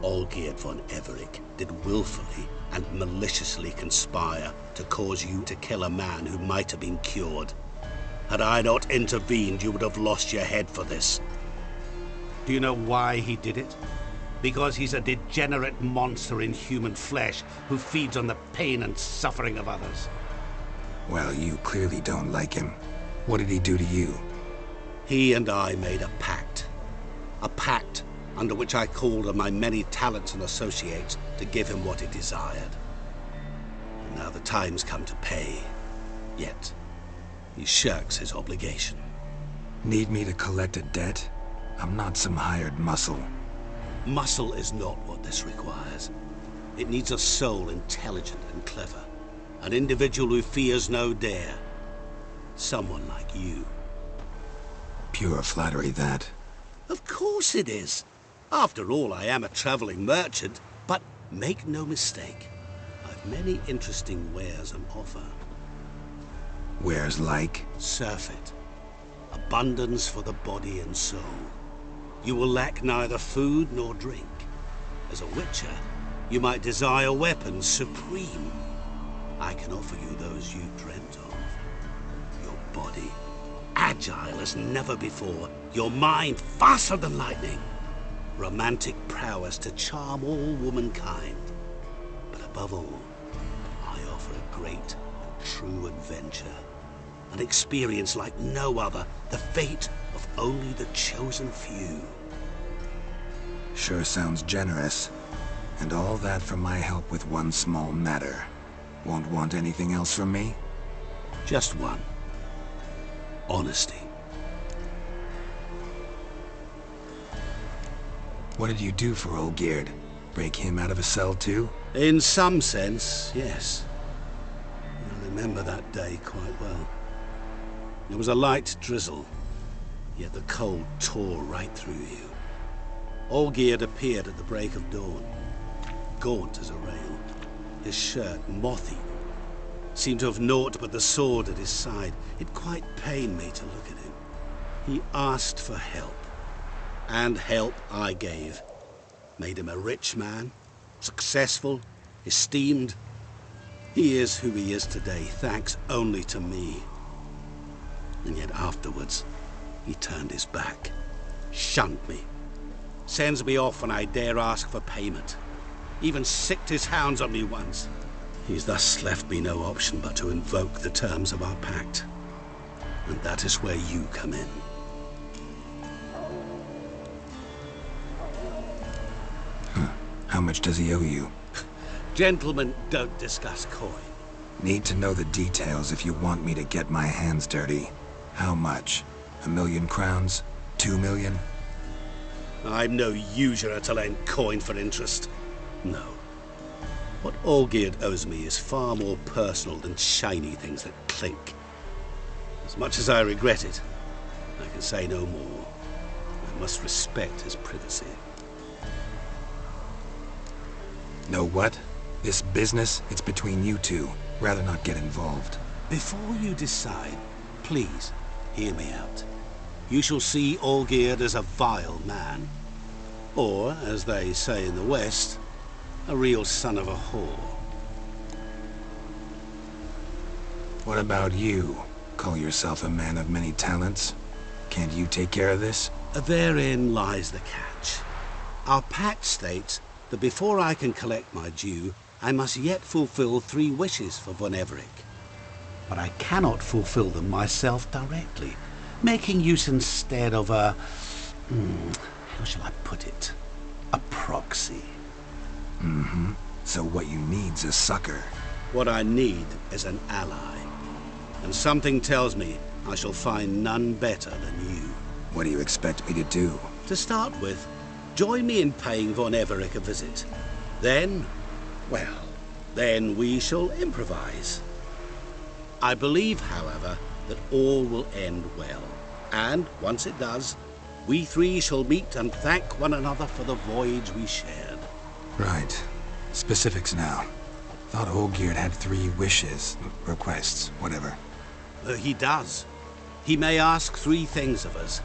Olgierd von Everec did willfully and maliciously conspire to cause you to kill a man who might have been cured. Had I not intervened, you would have lost your head for this. Do you know why he did it? Because he's a degenerate monster in human flesh who feeds on the pain and suffering of others.
Well, you clearly don't like him. What did he do to you?
He and I made a pact. A pact under which I called on my many talents and associates to give him what he desired. And now the time's come to pay. Yet, he shirks his obligation.
Need me to collect a debt? I'm not some hired muscle.
Muscle is not what this requires. It needs a soul intelligent and clever. An individual who fears no dare. Someone like you.
Pure flattery, that.
Of course it is. After all, I am a traveling merchant, but make no mistake, I've many interesting wares on offer.
Wares like?
Surfeit. Abundance for the body and soul. You will lack neither food nor drink. As a witcher, you might desire weapons supreme. I can offer you those you dreamt of. Your body, agile as never before. Your mind, faster than lightning. Romantic prowess to charm all womankind. But above all, I offer a great and true adventure. An experience like no other. The fate of only the chosen few.
Sure sounds generous. And all that for my help with one small matter. Won't want anything else from me?
Just one. Honesty.
What did you do for Olgierd? Break him out of a cell too?
In some sense, yes. I remember that day quite well. There was a light drizzle, yet the cold tore right through you. Olgierd appeared at the break of dawn, gaunt as a rail, his shirt moth-eaten. Seemed to have naught but the sword at his side. It quite pained me to look at him. He asked for help, and help I gave. Made him a rich man, successful, esteemed. He is who he is today, thanks only to me. And yet afterwards, he turned his back, shunned me, sends me off when I dare ask for payment. Even sicked his hounds on me once. He's thus left me no option but to invoke the terms of our pact. And that is where you come in.
How much does he owe you?
Gentlemen don't discuss coin.
Need to know the details if you want me to get my hands dirty. How much? 1,000,000 crowns? 2 million?
I'm no usurer to lend coin for interest. No. What Olgierd owes me is far more personal than shiny things that clink. As much as I regret it, I can say no more. I must respect his privacy.
Know what? This business, it's between you two. Rather not get involved.
Before you decide, please hear me out. You shall see Olgierd as a vile man. Or, as they say in the West, a real son of a whore.
What about you? Call yourself a man of many talents? Can't you take care of this?
Therein lies the catch. Our pact states that before I can collect my due, I must yet fulfill 3 wishes for Von Everec. But I cannot fulfill them myself directly, making use instead of a... how shall I put it? A proxy.
Mm-hmm. So what you need's a sucker.
What I need is an ally. And something tells me I shall find none better than you.
What do you expect me to do?
To start with, join me in paying Von Everec a visit. Then, well, then we shall improvise. I believe, however, that all will end well. And, once it does, we 3 shall meet and thank one another for the voyage we shared.
Right. Specifics now. Thought Olgierd had 3 wishes, requests, whatever.
He does. He may ask 3 things of us,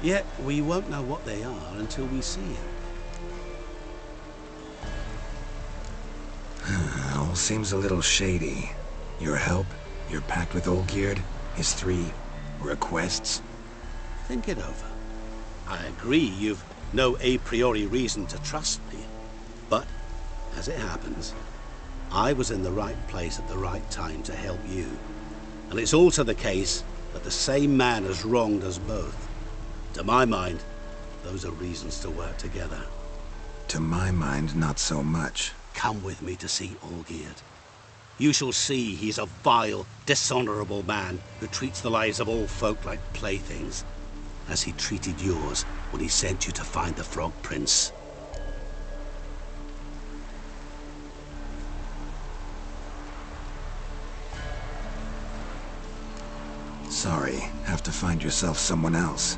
yet we won't know what they are until we see him.
All seems a little shady. Your help, your pact with Olgierd, his 3 requests.
Think it over. I agree you've no a priori reason to trust me. But, as it happens, I was in the right place at the right time to help you. And it's also the case that the same man has wronged us both. To my mind, those are reasons to work together.
To my mind, not so much.
Come with me to see Olgierd. You shall see he's a vile, dishonorable man who treats the lives of all folk like playthings, as he treated yours when he sent you to find the Frog Prince.
Sorry, have to find yourself someone else.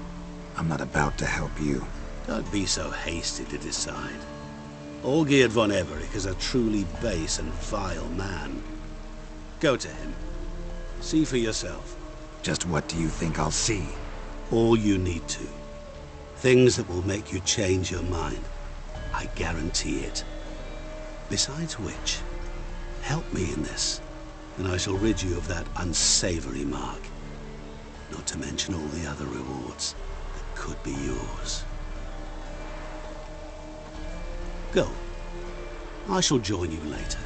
I'm not about to help you.
Don't be so hasty to decide. Olgierd von Everich is a truly base and vile man. Go to him. See for yourself.
Just what do you think I'll see?
All you need to. Things that will make you change your mind. I guarantee it. Besides which, help me in this, and I shall rid you of that unsavory mark. Not to mention all the other rewards that could be yours. Go. I shall join you later.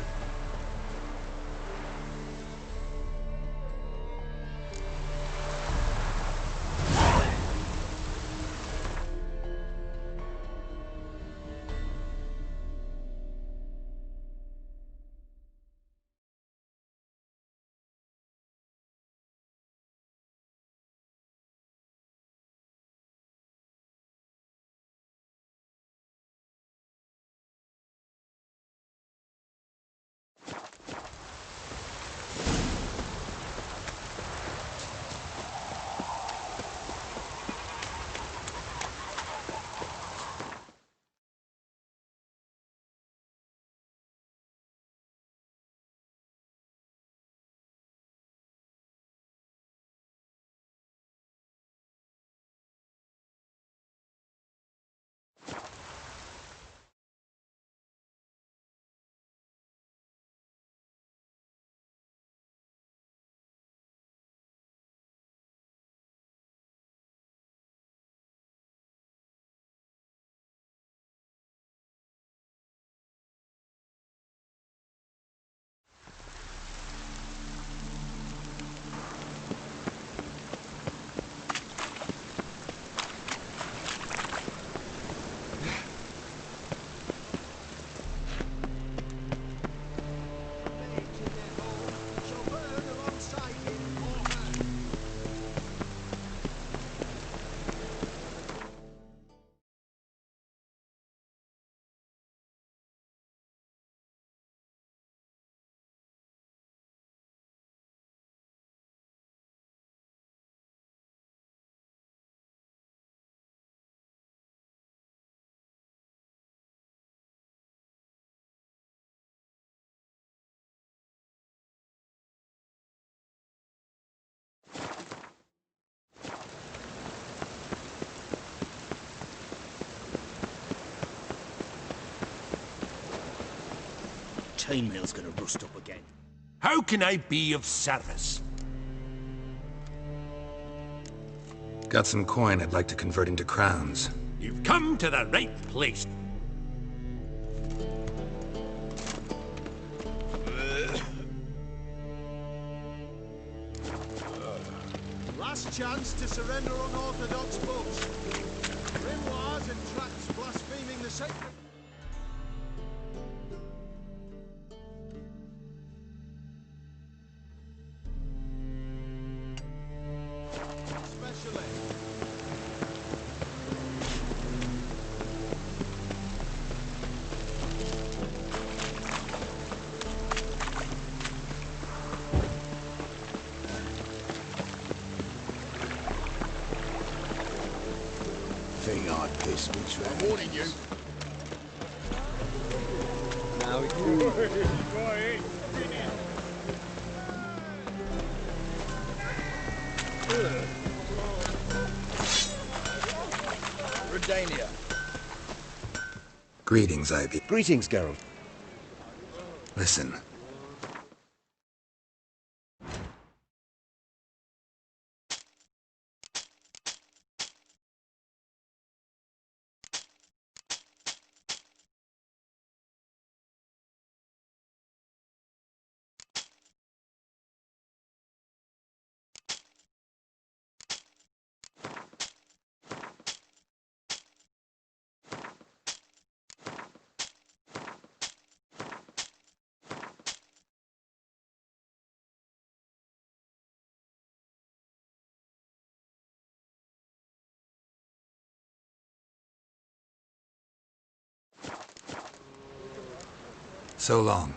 Chainmail's gonna rust up again.
How can I be of service?
Got some coin I'd like to convert into crowns.
You've come to the right place.
Last chance to surrender unorthodox books. Grimoires and tracts blaspheming the sacred... Especially...
Thing I'd piss me trap.
I'm warning you.
Now it's
Redania.
Greetings, Ivy.
Greetings, Geralt.
Listen. So long.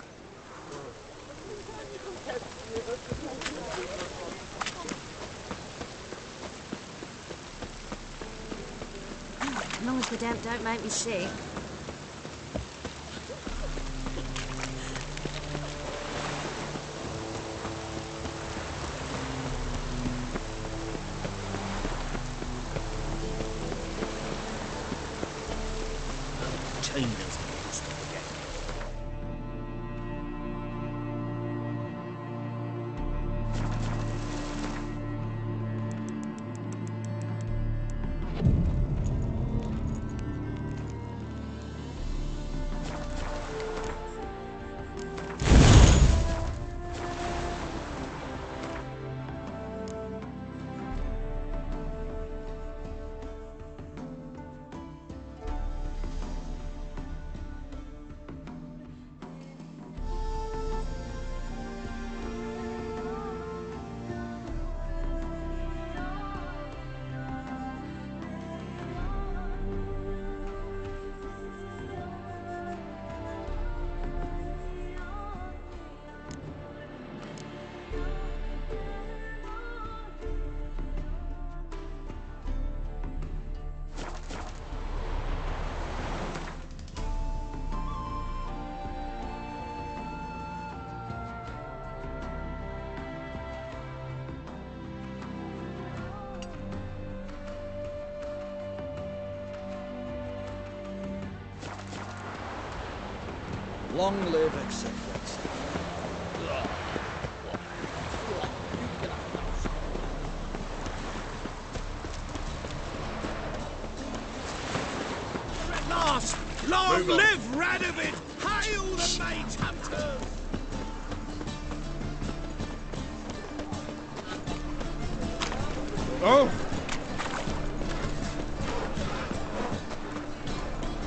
As long as the damp don't make me sick.
Time doesn't get us up again.
Long live acceptance.
At last! Long live Radovid! Hail the Mage Hunters!
Oh!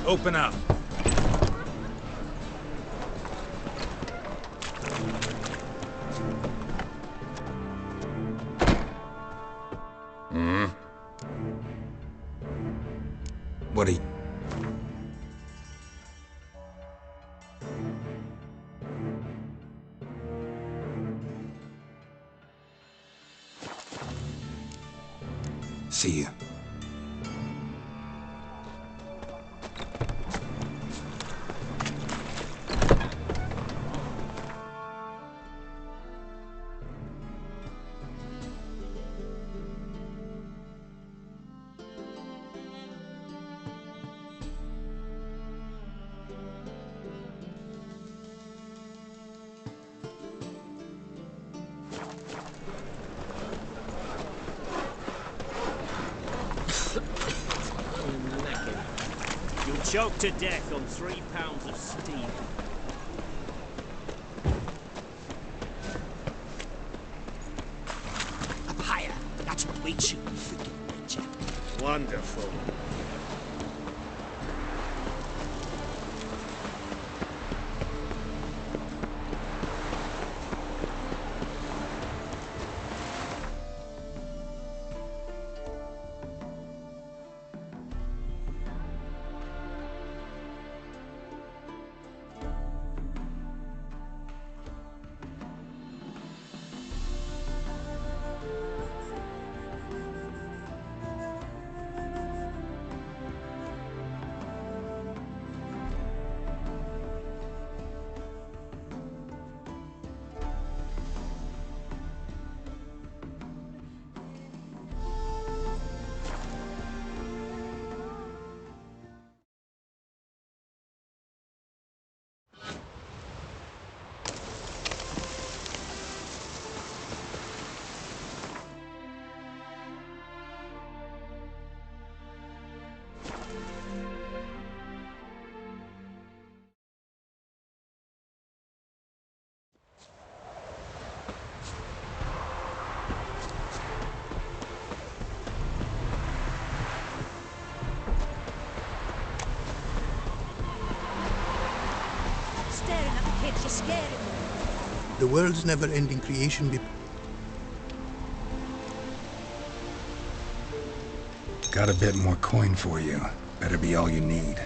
Open up. What are you... See you.
You'll choke to death on 3 pounds of steel.
Up higher. That's what waits you, freaking ninja.
Wonderful.
The world's never-ending creation
Got a bit more coin for you. Better be all you need.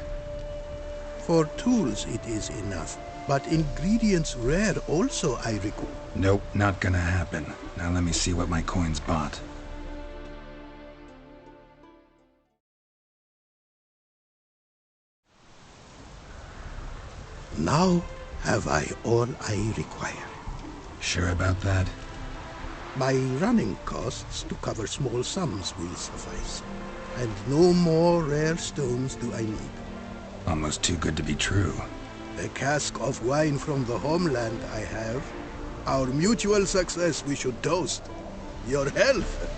For tools it is enough, but ingredients rare also I require.
Nope, not gonna happen. Now let me see what my coin's bought.
Now have I all I require.
Sure about that?
My running costs to cover small sums will suffice, and no more rare stones do I need.
Almost too good to be true.
A cask of wine from the homeland I have. Our mutual success we should toast. Your health.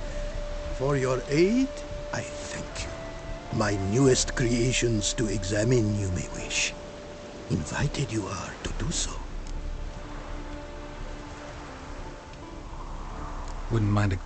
For your aid, I thank you. My newest creations to examine you may wish. Invited you are to do so.
Wouldn't mind a...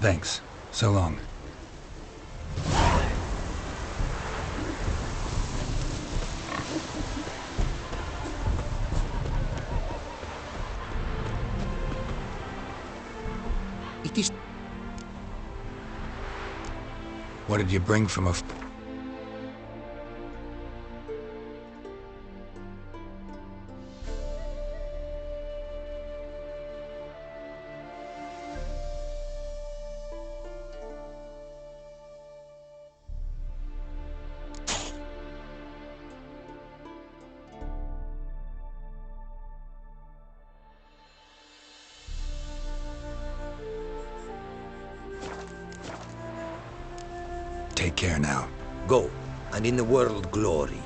Thanks. So long.
It is...
What did you bring from a... Take care now.
Go, and in the world glory.